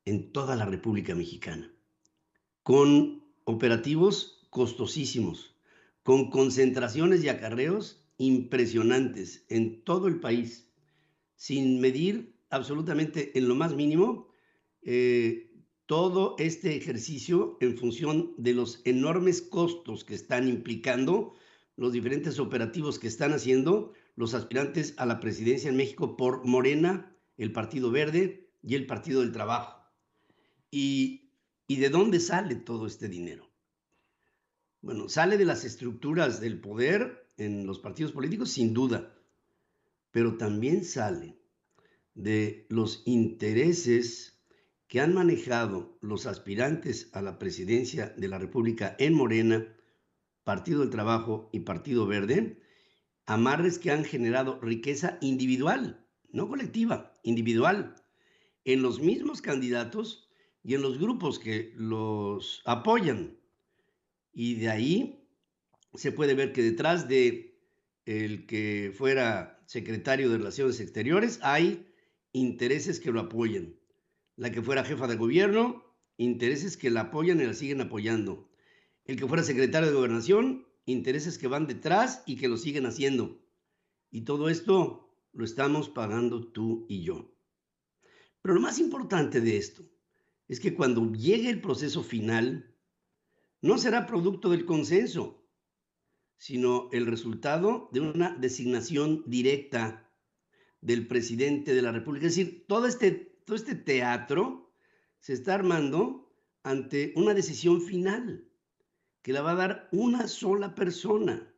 en toda la República Mexicana, con operativos costosísimos, con concentraciones y acarreos impresionantes en todo el país, sin medir absolutamente en lo más mínimo todo este ejercicio en función de los enormes costos que están implicando los diferentes operativos que están haciendo los aspirantes a la presidencia en México por Morena, el Partido Verde y el Partido del Trabajo. ¿Y de dónde sale todo este dinero? Bueno, sale de las estructuras del poder en los partidos políticos, sin duda, pero también sale de los intereses que han manejado los aspirantes a la presidencia de la República en Morena, Partido del Trabajo y Partido Verde, amarres que han generado riqueza individual, no colectiva, individual, en los mismos candidatos y en los grupos que los apoyan. Y de ahí se puede ver que detrás de el que fuera secretario de Relaciones Exteriores hay intereses que lo apoyan. La que fuera jefa de gobierno, intereses que la apoyan y la siguen apoyando. El que fuera secretario de Gobernación, intereses que van detrás y que lo siguen haciendo. Y todo esto lo estamos pagando tú y yo. Pero lo más importante de esto es que cuando llegue el proceso final, no será producto del consenso, sino el resultado de una designación directa del presidente de la República. Es decir, todo este teatro se está armando ante una decisión final que la va a dar una sola persona,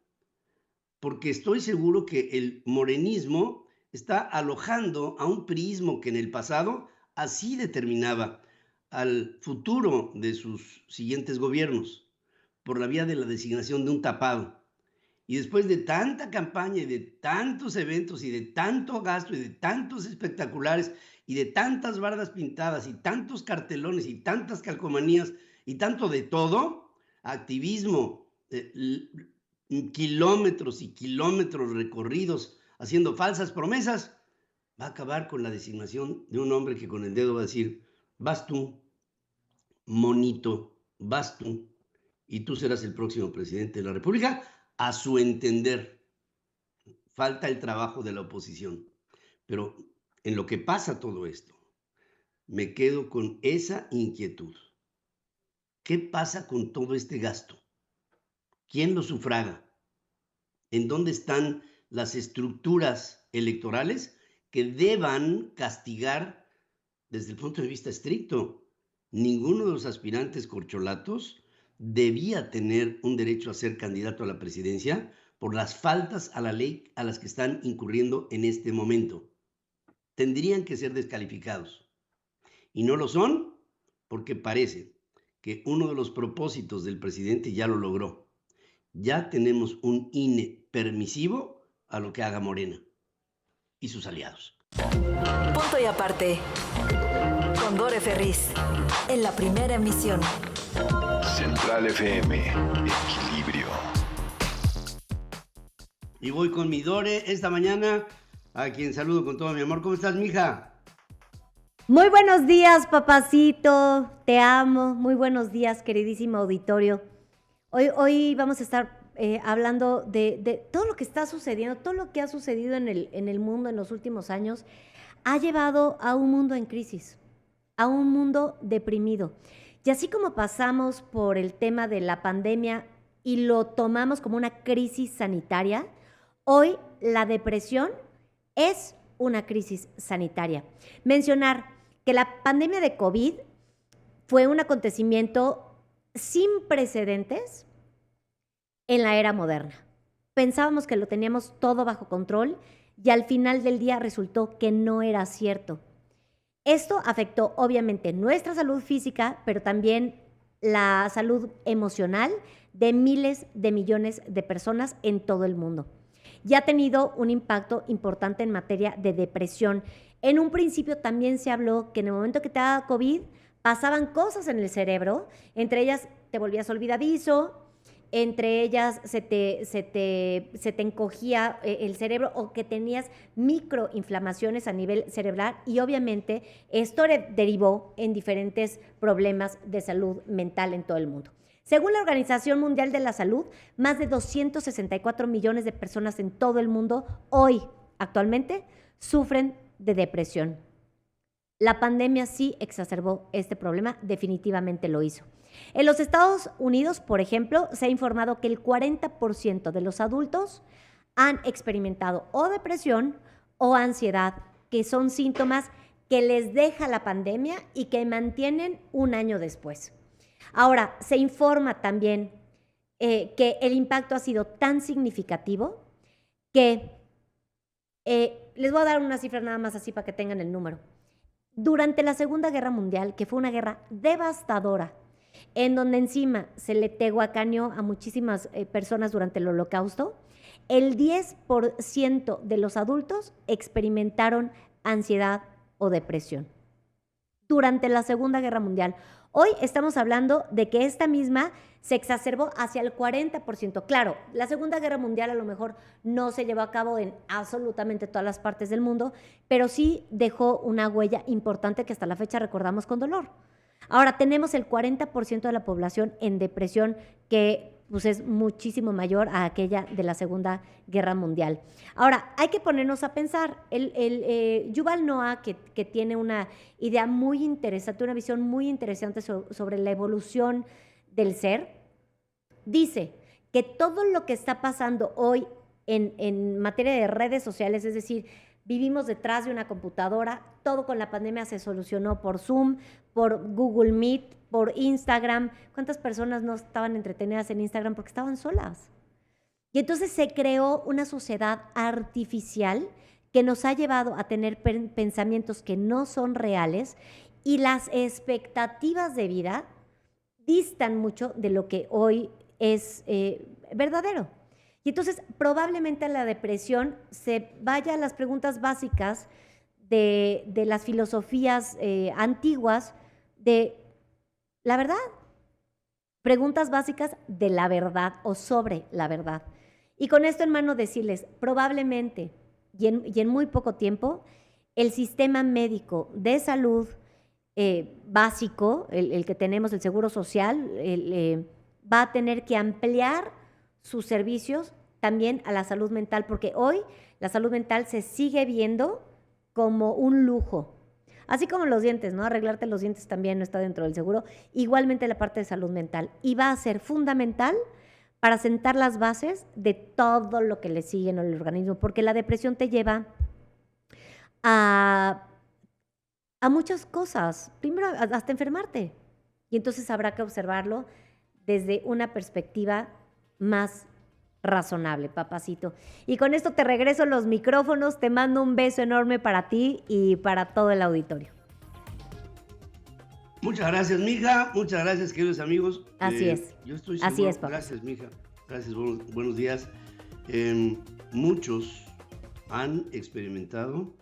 porque estoy seguro que el morenismo está alojando a un priismo que en el pasado así determinaba al futuro de sus siguientes gobiernos, por la vía de la designación de un tapado. Y después de tanta campaña y de tantos eventos y de tanto gasto y de tantos espectaculares y de tantas bardas pintadas y tantos cartelones y tantas calcomanías y tanto de todo, activismo, kilómetros y kilómetros recorridos haciendo falsas promesas, va a acabar con la designación de un hombre que con el dedo va a decir: vas tú, monito, vas tú, y tú serás el próximo presidente de la República. A su entender, falta el trabajo de la oposición. Pero en lo que pasa todo esto, me quedo con esa inquietud. ¿Qué pasa con todo este gasto? ¿Quién lo sufraga? ¿En dónde están las estructuras electorales que deban castigar desde el punto de vista estricto? Ninguno de los aspirantes corcholatos debía tener un derecho a ser candidato a la presidencia por las faltas a la ley a las que están incurriendo en este momento. Tendrían que ser descalificados. Y no lo son porque parece que uno de los propósitos del presidente ya lo logró. Ya tenemos un INE permisivo a lo que haga Morena y sus aliados. Punto y aparte. Con Dore Ferriz, en la primera emisión. Central FM, Equilibrio. Y voy con mi Dore esta mañana, a quien saludo con todo mi amor. ¿Cómo estás, mija? Muy buenos días, papacito. Te amo. Muy buenos días, queridísimo auditorio. Hoy vamos a estar hablando de todo lo que está sucediendo, todo lo que ha sucedido en el mundo en los últimos años. Ha llevado a un mundo en crisis, a un mundo deprimido. Y así como pasamos por el tema de la pandemia y lo tomamos como una crisis sanitaria, hoy la depresión es una crisis sanitaria. Mencionar que la pandemia de COVID fue un acontecimiento sin precedentes en la era moderna. Pensábamos que lo teníamos todo bajo control y al final del día resultó que no era cierto. Esto afectó obviamente nuestra salud física, pero también la salud emocional de miles de millones de personas en todo el mundo. Y ha tenido un impacto importante en materia de depresión. En un principio también se habló que en el momento que te daba COVID pasaban cosas en el cerebro, entre ellas te volvías olvidadizo, entre ellas se te encogía el cerebro o que tenías microinflamaciones a nivel cerebral y obviamente esto derivó en diferentes problemas de salud mental en todo el mundo. Según la Organización Mundial de la Salud, más de 264 millones de personas en todo el mundo hoy, actualmente, sufren de depresión. La pandemia sí exacerbó este problema, definitivamente lo hizo. En los Estados Unidos, por ejemplo, se ha informado que el 40% de los adultos han experimentado o depresión o ansiedad, que son síntomas que les deja la pandemia y que mantienen un año después. Ahora, se informa también que el impacto ha sido tan significativo que les voy a dar una cifra nada más así para que tengan el número. Durante la Segunda Guerra Mundial, que fue una guerra devastadora, en donde encima se le tehuacaneó a muchísimas personas durante el Holocausto, el 10% de los adultos experimentaron ansiedad o depresión. Durante la Segunda Guerra Mundial. Hoy estamos hablando de que esta misma se exacerbó hacia el 40%. Claro, la Segunda Guerra Mundial a lo mejor no se llevó a cabo en absolutamente todas las partes del mundo, pero sí dejó una huella importante que hasta la fecha recordamos con dolor. Ahora, tenemos el 40% de la población en depresión, que pues es muchísimo mayor a aquella de la Segunda Guerra Mundial. Ahora, hay que ponernos a pensar. Yuval Noah, que tiene una idea muy interesante, una visión muy interesante sobre la evolución del ser, dice que todo lo que está pasando hoy en materia de redes sociales, es decir, vivimos detrás de una computadora, todo con la pandemia se solucionó por Zoom, por Google Meet, por Instagram. ¿Cuántas personas no estaban entretenidas en Instagram porque estaban solas? Y entonces se creó una sociedad artificial que nos ha llevado a tener pensamientos que no son reales, y las expectativas de vida distan mucho de lo que hoy es verdadero. Y entonces probablemente la depresión se vaya a las preguntas básicas de las filosofías antiguas de la verdad. Preguntas básicas de la verdad o sobre la verdad. Y con esto en mano decirles, probablemente y en muy poco tiempo, el sistema médico de salud básico, el que tenemos, el Seguro Social, va a tener que ampliar sus servicios también a la salud mental, porque hoy la salud mental se sigue viendo como un lujo. Así como los dientes, ¿no? Arreglarte los dientes también no está dentro del seguro. Igualmente la parte de salud mental. Y va a ser fundamental para sentar las bases de todo lo que le sigue en el organismo, porque la depresión te lleva a muchas cosas. Primero, hasta enfermarte. Y entonces habrá que observarlo desde una perspectiva más razonable, papacito. Y con esto te regreso los micrófonos, te mando un beso enorme para ti y para todo el auditorio. Muchas gracias, mija. Muchas gracias, queridos amigos. Así es. Yo estoy seguro. Así es, papá. Gracias, mija. Gracias, buenos días. Muchos han experimentado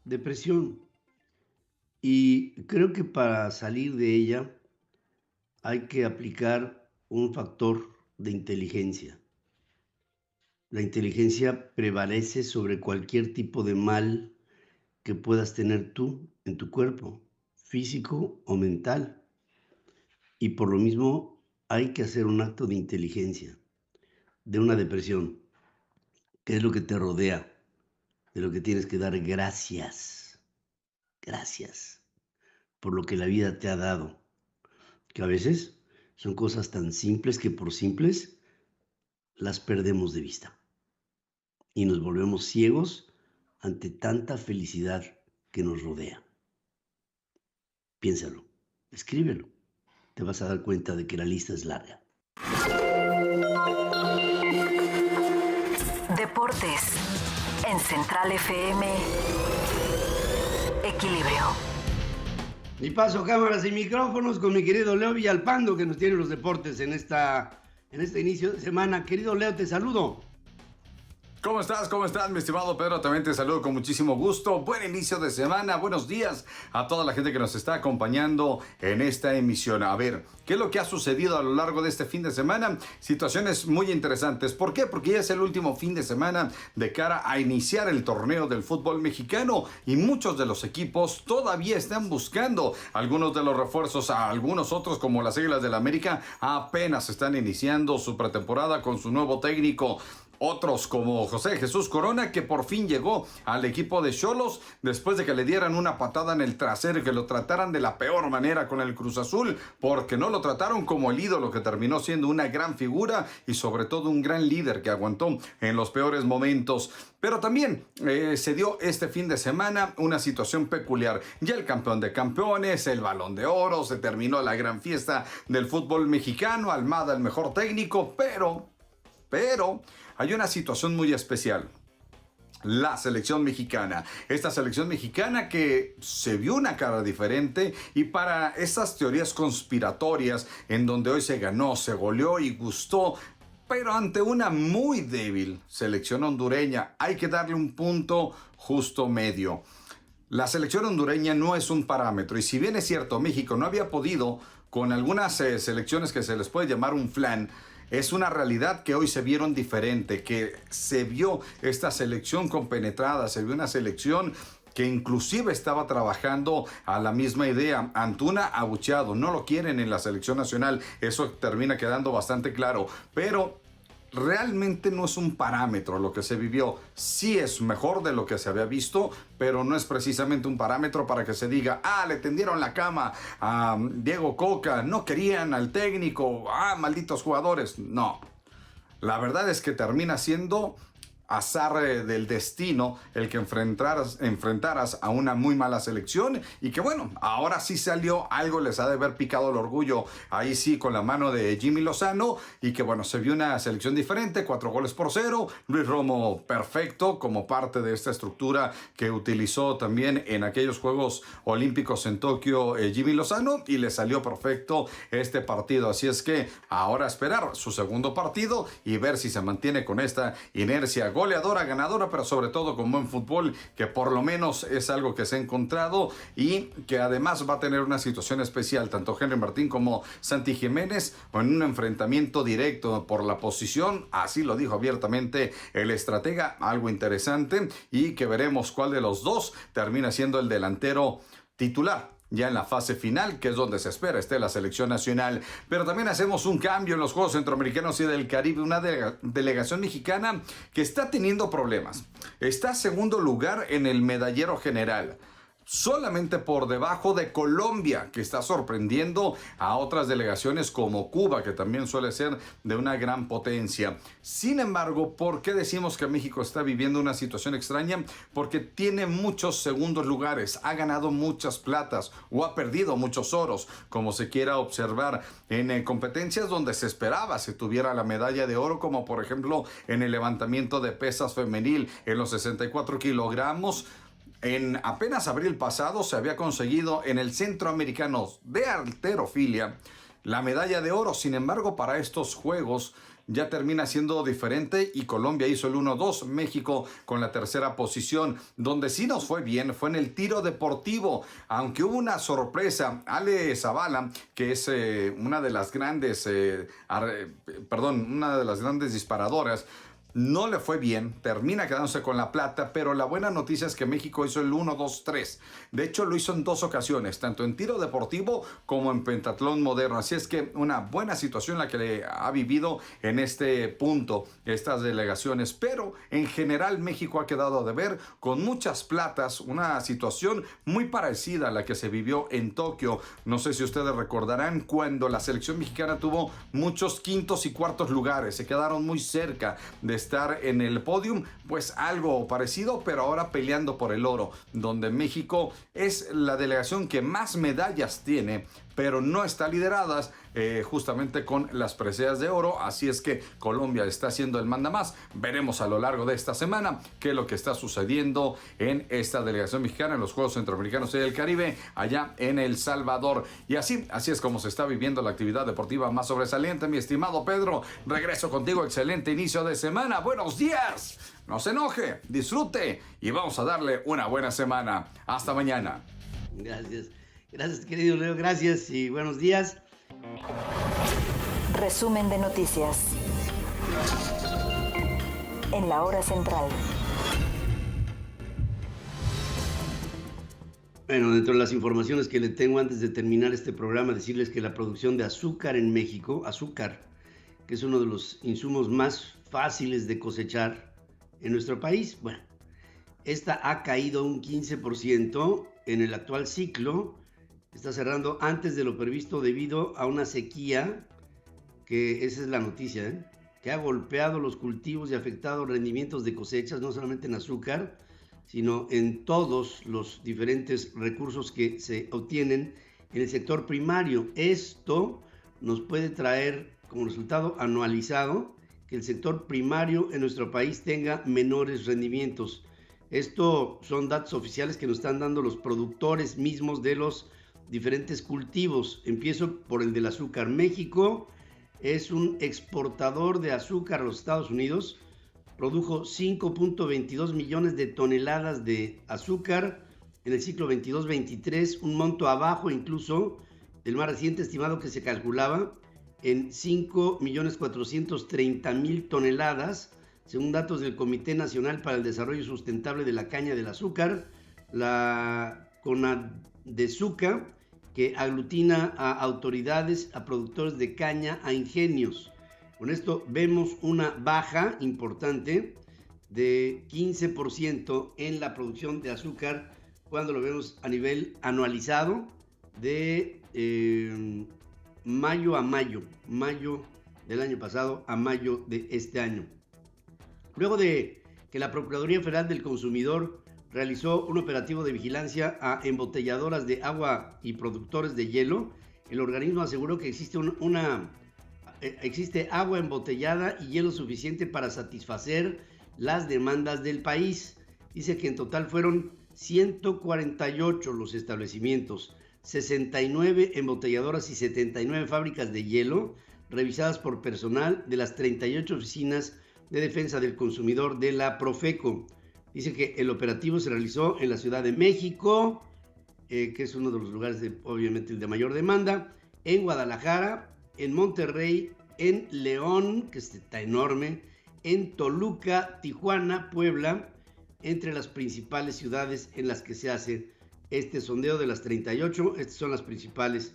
depresión, y creo que para salir de ella hay que aplicar un factor de inteligencia. La inteligencia prevalece sobre cualquier tipo de mal que puedas tener tú en tu cuerpo, físico o mental. Y por lo mismo hay que hacer un acto de inteligencia, de una depresión, que es lo que te rodea, de lo que tienes que dar gracias. Gracias por lo que la vida te ha dado, que a veces son cosas tan simples que por simples las perdemos de vista. Y nos volvemos ciegos ante tanta felicidad que nos rodea. Piénsalo, escríbelo. Te vas a dar cuenta de que la lista es larga. Deportes en Central FM. Equilibrio. Y paso cámaras y micrófonos con mi querido Leo Villalpando, que nos tiene los deportes en este inicio de semana. Querido Leo, te saludo. ¿Cómo estás? ¿Cómo estás, mi estimado Pedro? También te saludo con muchísimo gusto. Buen inicio de semana. Buenos días a toda la gente que nos está acompañando en esta emisión. A ver, ¿qué es lo que ha sucedido a lo largo de este fin de semana? Situaciones muy interesantes. ¿Por qué? Porque ya es el último fin de semana de cara a iniciar el torneo del fútbol mexicano, y muchos de los equipos todavía están buscando algunos de los refuerzos. A algunos otros, como las Águilas del América, apenas están iniciando su pretemporada con su nuevo técnico. Otros como José Jesús Corona, que por fin llegó al equipo de Xolos después de que le dieran una patada en el trasero y que lo trataran de la peor manera con el Cruz Azul, porque no lo trataron como el ídolo que terminó siendo una gran figura y sobre todo un gran líder que aguantó en los peores momentos. Pero también se dio este fin de semana una situación peculiar. Ya el campeón de campeones, el Balón de Oro, se terminó la gran fiesta del fútbol mexicano, Almada el mejor técnico, pero hay una situación muy especial. La selección mexicana. Esta selección mexicana que se vio una cara diferente, y para esas teorías conspiratorias en donde hoy se ganó, se goleó y gustó, pero ante una muy débil selección hondureña, hay que darle un punto justo medio. La selección hondureña no es un parámetro, y si bien es cierto, México no había podido con algunas selecciones que se les puede llamar un flan, es una realidad que hoy se vieron diferente, que se vio esta selección compenetrada, se vio una selección que inclusive estaba trabajando a la misma idea. Antuna abucheado, no lo quieren en la selección nacional, eso termina quedando bastante claro, pero realmente no es un parámetro lo que se vivió. Sí es mejor de lo que se había visto, pero no es precisamente un parámetro para que se diga, le tendieron la cama a Diego Coca, no querían al técnico, malditos jugadores. No, la verdad es que termina siendo azar del destino el que enfrentaras a una muy mala selección, y que bueno, ahora sí salió, algo les ha de haber picado el orgullo ahí sí con la mano de Jimmy Lozano, y que bueno, se vio una selección diferente, 4-0, Luis Romo perfecto como parte de esta estructura que utilizó también en aquellos Juegos Olímpicos en Tokio Jimmy Lozano, y le salió perfecto este partido. Así es que ahora esperar su segundo partido y ver si se mantiene con esta inercia goleadora, ganadora, pero sobre todo con buen fútbol, que por lo menos es algo que se ha encontrado, y que además va a tener una situación especial, tanto Henry Martín como Santi Jiménez, en un enfrentamiento directo por la posición, así lo dijo abiertamente el estratega, algo interesante, y que veremos cuál de los dos termina siendo el delantero titular ya en la fase final, que es donde se espera esté la selección nacional. Pero también hacemos un cambio en los Juegos Centroamericanos y del Caribe, una delegación mexicana que está teniendo problemas. Está segundo lugar en el medallero general, solamente por debajo de Colombia, que está sorprendiendo a otras delegaciones como Cuba, que también suele ser de una gran potencia. Sin embargo, ¿por qué decimos que México está viviendo una situación extraña? Porque tiene muchos segundos lugares, ha ganado muchas platas o ha perdido muchos oros, como se quiera observar en competencias donde se esperaba se tuviera la medalla de oro, como por ejemplo en el levantamiento de pesas femenil en los 64 kilogramos. En apenas abril pasado se había conseguido en el Centroamericano de Halterofilia la medalla de oro. Sin embargo, para estos Juegos ya termina siendo diferente, y Colombia hizo el 1-2, México con la tercera posición. Donde sí nos fue bien fue en el tiro deportivo, aunque hubo una sorpresa. Ale Zavala, que es una de las grandes disparadoras, no le fue bien, termina quedándose con la plata, pero la buena noticia es que México hizo el 1-2-3. De hecho, lo hizo en dos ocasiones, tanto en tiro deportivo como en pentatlón moderno. Así es que una buena situación la que le ha vivido en este punto estas delegaciones. Pero en general México ha quedado a deber con muchas platas, una situación muy parecida a la que se vivió en Tokio. No sé si ustedes recordarán cuando la selección mexicana tuvo muchos quintos y cuartos lugares, se quedaron muy cerca de estar en el podium, pues algo parecido, pero ahora peleando por el oro, donde México es la delegación que más medallas tiene, pero no está liderada justamente con las preseas de oro. Así es que Colombia está siendo el mandamás. Veremos a lo largo de esta semana qué es lo que está sucediendo en esta delegación mexicana en los Juegos Centroamericanos y del Caribe, allá en El Salvador. Y así es como se está viviendo la actividad deportiva más sobresaliente. Mi estimado Pedro, regreso contigo. Excelente inicio de semana. Buenos días. No se enoje, disfrute y vamos a darle una buena semana. Hasta mañana. Gracias, querido Leo, gracias y buenos días. Resumen de noticias en la hora central. Bueno, dentro de las informaciones que le tengo antes de terminar este programa, decirles que la producción de azúcar en México, que es uno de los insumos más fáciles de cosechar en nuestro país. Bueno, esta ha caído un 15% en el actual ciclo, está cerrando antes de lo previsto debido a una sequía, que esa es la noticia, que ha golpeado los cultivos y afectado rendimientos de cosechas, no solamente en azúcar, sino en todos los diferentes recursos que se obtienen en el sector primario. Esto nos puede traer como resultado anualizado que el sector primario en nuestro país tenga menores rendimientos. Esto son datos oficiales que nos están dando los productores mismos de los diferentes cultivos. Empiezo por el del azúcar. México es un exportador de azúcar a los Estados Unidos. Produjo 5.22 millones de toneladas de azúcar en el ciclo 22-23, un monto abajo incluso del más reciente estimado que se calculaba en 5.430.000 toneladas, según datos del Comité Nacional para el Desarrollo Sustentable de la Caña del Azúcar, la CONADEZUCA, que aglutina a autoridades, a productores de caña, a ingenios. Con esto vemos una baja importante de 15% en la producción de azúcar cuando lo vemos a nivel anualizado de mayo a mayo del año pasado a mayo de este año. Luego de que la Procuraduría Federal del Consumidor realizó un operativo de vigilancia a embotelladoras de agua y productores de hielo, el organismo aseguró que existe agua embotellada y hielo suficiente para satisfacer las demandas del país. Dice que en total fueron 148 los establecimientos, 69 embotelladoras y 79 fábricas de hielo revisadas por personal de las 38 oficinas de defensa del consumidor de la Profeco. Dice que el operativo se realizó en la Ciudad de México, que es uno de los lugares obviamente el de mayor demanda, en Guadalajara, en Monterrey, en León, que está enorme, en Toluca, Tijuana, Puebla, entre las principales ciudades en las que se hace este sondeo de las 38. Estas son las principales,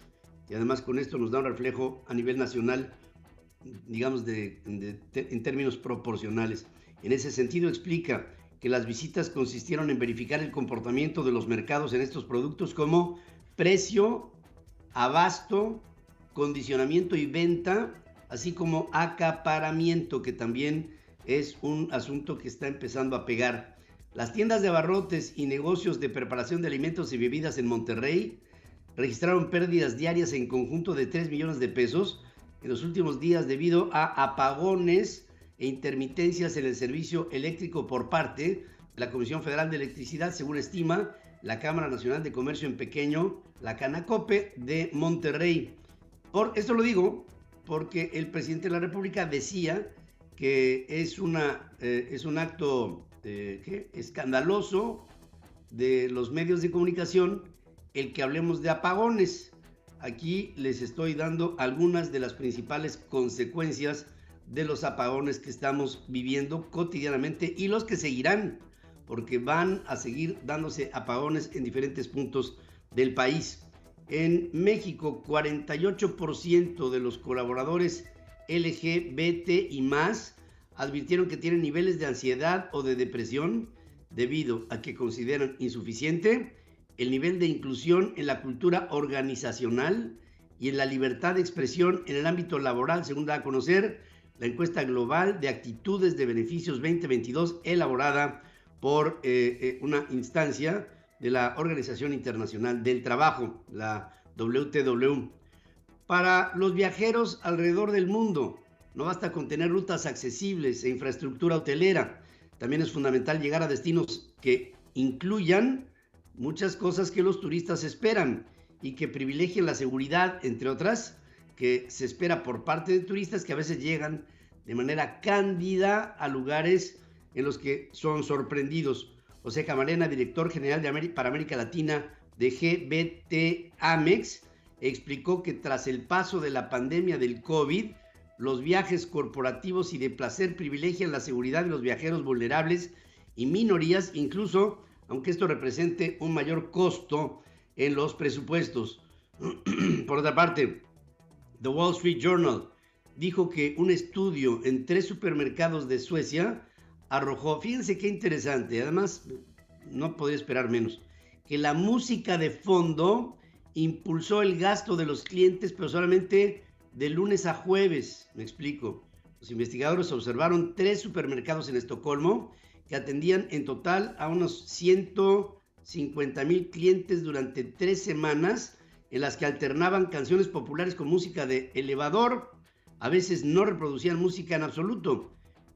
y además con esto nos da un reflejo a nivel nacional, digamos en términos proporcionales. En ese sentido explica que las visitas consistieron en verificar el comportamiento de los mercados en estos productos como precio, abasto, condicionamiento y venta, así como acaparamiento, que también es un asunto que está empezando a pegar. Las tiendas de abarrotes y negocios de preparación de alimentos y bebidas en Monterrey registraron pérdidas diarias en conjunto de 3 millones de pesos en los últimos días debido a apagones e intermitencias en el servicio eléctrico por parte de la Comisión Federal de Electricidad, según estima la Cámara Nacional de Comercio en Pequeño, la Canacope de Monterrey. Por esto lo digo porque el presidente de la República decía que es un acto escandaloso de los medios de comunicación el que hablemos de apagones. Aquí les estoy dando algunas de las principales consecuencias de los apagones que estamos viviendo cotidianamente y los que seguirán, porque van a seguir dándose apagones en diferentes puntos del país. En México, 48% de los colaboradores LGBT y más advirtieron que tienen niveles de ansiedad o de depresión debido a que consideran insuficiente el nivel de inclusión en la cultura organizacional y en la libertad de expresión en el ámbito laboral, según da a conocer la encuesta global de actitudes de beneficios 2022 elaborada por una instancia de la Organización Internacional del Trabajo, la WTW. Para los viajeros alrededor del mundo, no basta con tener rutas accesibles e infraestructura hotelera. También es fundamental llegar a destinos que incluyan muchas cosas que los turistas esperan y que privilegien la seguridad, entre otras, que se espera por parte de turistas que a veces llegan de manera cándida a lugares en los que son sorprendidos. José Camarena, director general para América Latina de GBT Amex, explicó que tras el paso de la pandemia del COVID, los viajes corporativos y de placer privilegian la seguridad de los viajeros vulnerables y minorías, incluso aunque esto represente un mayor costo en los presupuestos. Por otra parte, The Wall Street Journal dijo que un estudio en 3 supermercados de Suecia arrojó, fíjense qué interesante, además no podía esperar menos, que la música de fondo impulsó el gasto de los clientes, pero solamente de lunes a jueves. Me explico. Los investigadores observaron 3 supermercados en Estocolmo que atendían en total a unos 150,000 clientes durante 3 semanas, en las que alternaban canciones populares con música de elevador. A veces no reproducían música en absoluto.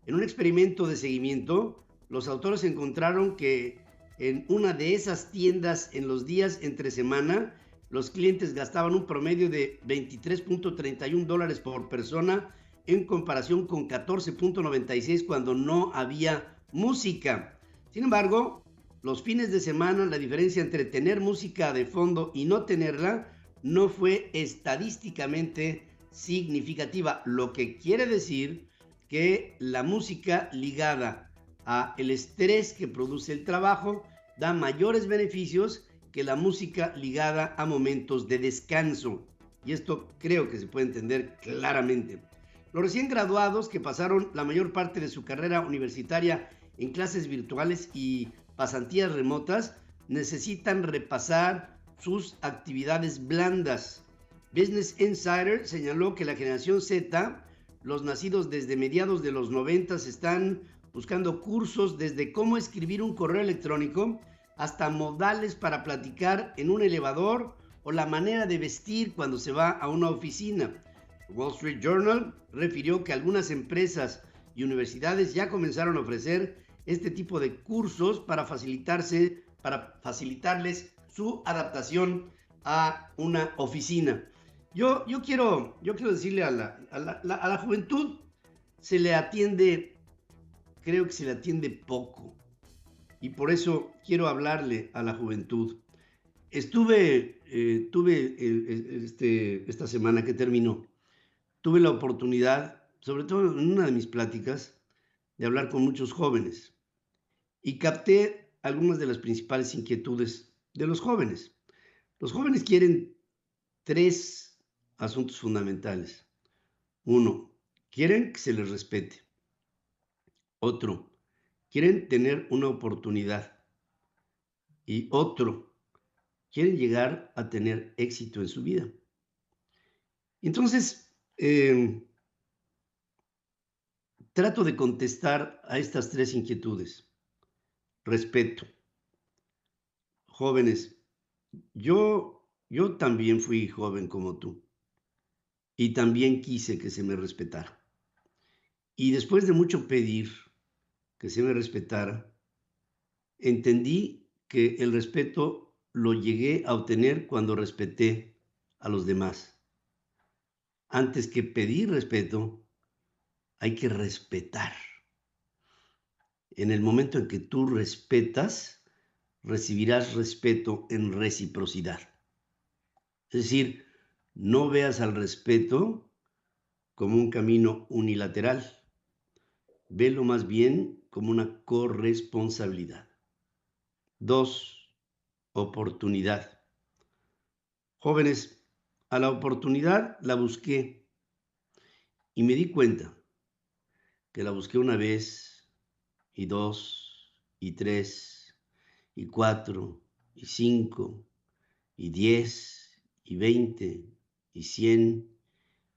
En un experimento de seguimiento, los autores encontraron que en una de esas tiendas en los días entre semana, los clientes gastaban un promedio de $23.31 por persona en comparación con 14.96 cuando no había música. Sin embargo, los fines de semana, la diferencia entre tener música de fondo y no tenerla no fue estadísticamente significativa, lo que quiere decir que la música ligada a el estrés que produce el trabajo da mayores beneficios que la música ligada a momentos de descanso. Y esto creo que se puede entender claramente. Los recién graduados que pasaron la mayor parte de su carrera universitaria en clases virtuales y pasantías remotas necesitan repasar sus actividades blandas. Business Insider señaló que la generación Z, los nacidos desde mediados de los 90, están buscando cursos desde cómo escribir un correo electrónico hasta modales para platicar en un elevador o la manera de vestir cuando se va a una oficina. El Wall Street Journal refirió que algunas empresas y universidades ya comenzaron a ofrecer este tipo de cursos para facilitarles su adaptación a una oficina. Yo quiero decirle a la juventud, creo que se le atiende poco. Y por eso quiero hablarle a la juventud. Esta semana que terminó, tuve la oportunidad, sobre todo en una de mis pláticas, de hablar con muchos jóvenes. Y capté algunas de las principales inquietudes de los jóvenes. Los jóvenes quieren 3 asuntos fundamentales. 1, quieren que se les respete. Otro, quieren tener una oportunidad. Y otro, quieren llegar a tener éxito en su vida. Entonces, trato de contestar a estas 3 inquietudes. Respeto. Jóvenes, yo también fui joven como tú y también quise que se me respetara. Y después de mucho pedir que se me respetara, entendí que el respeto lo llegué a obtener cuando respeté a los demás. Antes que pedir respeto, hay que respetar. En el momento en que tú respetas, recibirás respeto en reciprocidad. Es decir, no veas al respeto como un camino unilateral. Velo más bien como una corresponsabilidad. 2, oportunidad. Jóvenes, a la oportunidad la busqué y me di cuenta que la busqué una vez y 2 y 3 y 4 y 5 y 10 y 20 y 100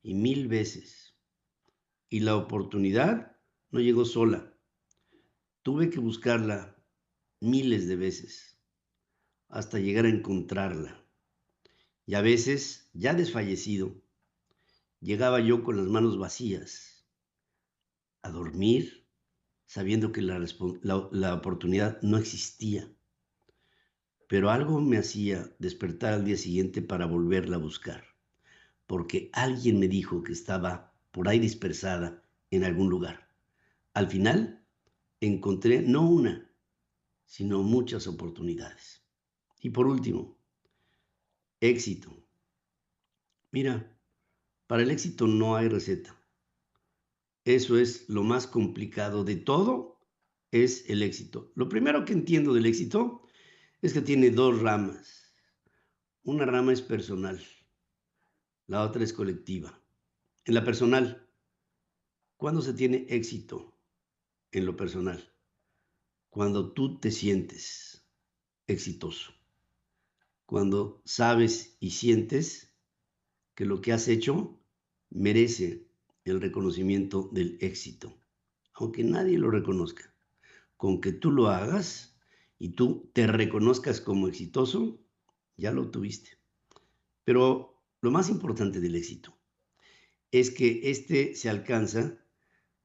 y 1000 veces. Y la oportunidad no llegó sola. Tuve que buscarla miles de veces hasta llegar a encontrarla. Y a veces, ya desfallecido, llegaba yo con las manos vacías a dormir, sabiendo que la oportunidad no existía. Pero algo me hacía despertar al día siguiente para volverla a buscar, porque alguien me dijo que estaba por ahí dispersada en algún lugar. Al final, encontré no una, sino muchas oportunidades. Y por último, éxito. Mira, para el éxito no hay receta. Eso es lo más complicado de todo, es el éxito. Lo primero que entiendo del éxito es que tiene 2 ramas. Una rama es personal, la otra es colectiva. En la personal, ¿Cuándo se tiene éxito en lo personal? Cuando tú te sientes exitoso. Cuando sabes y sientes que lo que has hecho merece el reconocimiento del éxito, aunque nadie lo reconozca. Con que tú lo hagas y tú te reconozcas como exitoso, ya lo tuviste. Pero lo más importante del éxito es que este se alcanza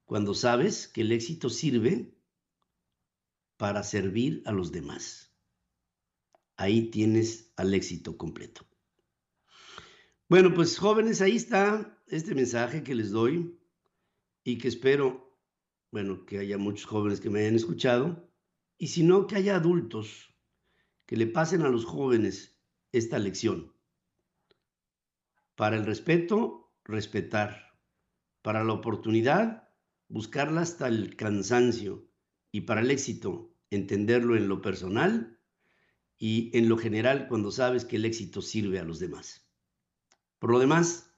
cuando sabes que el éxito sirve para servir a los demás. Ahí tienes al éxito completo. Bueno, pues jóvenes, ahí está este mensaje que les doy y que espero, bueno, que haya muchos jóvenes que me hayan escuchado, y si no, que haya adultos que le pasen a los jóvenes esta lección. Para el respeto, respetar. Para la oportunidad, buscarla hasta el cansancio. Y para el éxito, entenderlo en lo personal y en lo general cuando sabes que el éxito sirve a los demás. Por lo demás,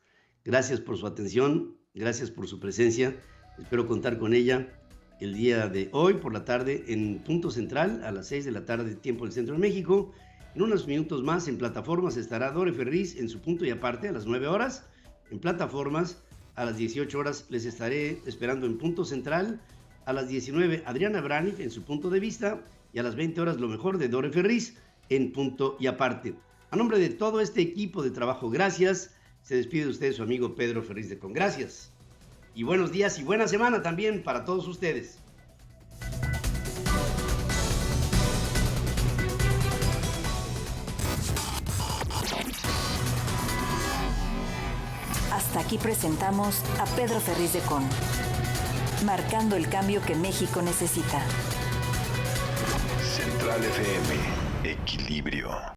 gracias por su atención, gracias por su presencia. Espero contar con ella el día de hoy por la tarde en Punto Central a las 6 de la tarde, tiempo del Centro de México. En unos minutos más en plataformas estará Dore Ferriz en su punto y aparte a las 9 horas. En plataformas a las 18 horas les estaré esperando en Punto Central. A las 19 Adriana Braniff en su punto de vista y a las 20 horas lo mejor de Dore Ferriz en punto y aparte. A nombre de todo este equipo de trabajo, gracias. Se despide de usted su amigo Pedro Ferriz de Con. Gracias. Y buenos días y buena semana también para todos ustedes. Hasta aquí presentamos a Pedro Ferriz de Con, marcando el cambio que México necesita. Central FM, equilibrio.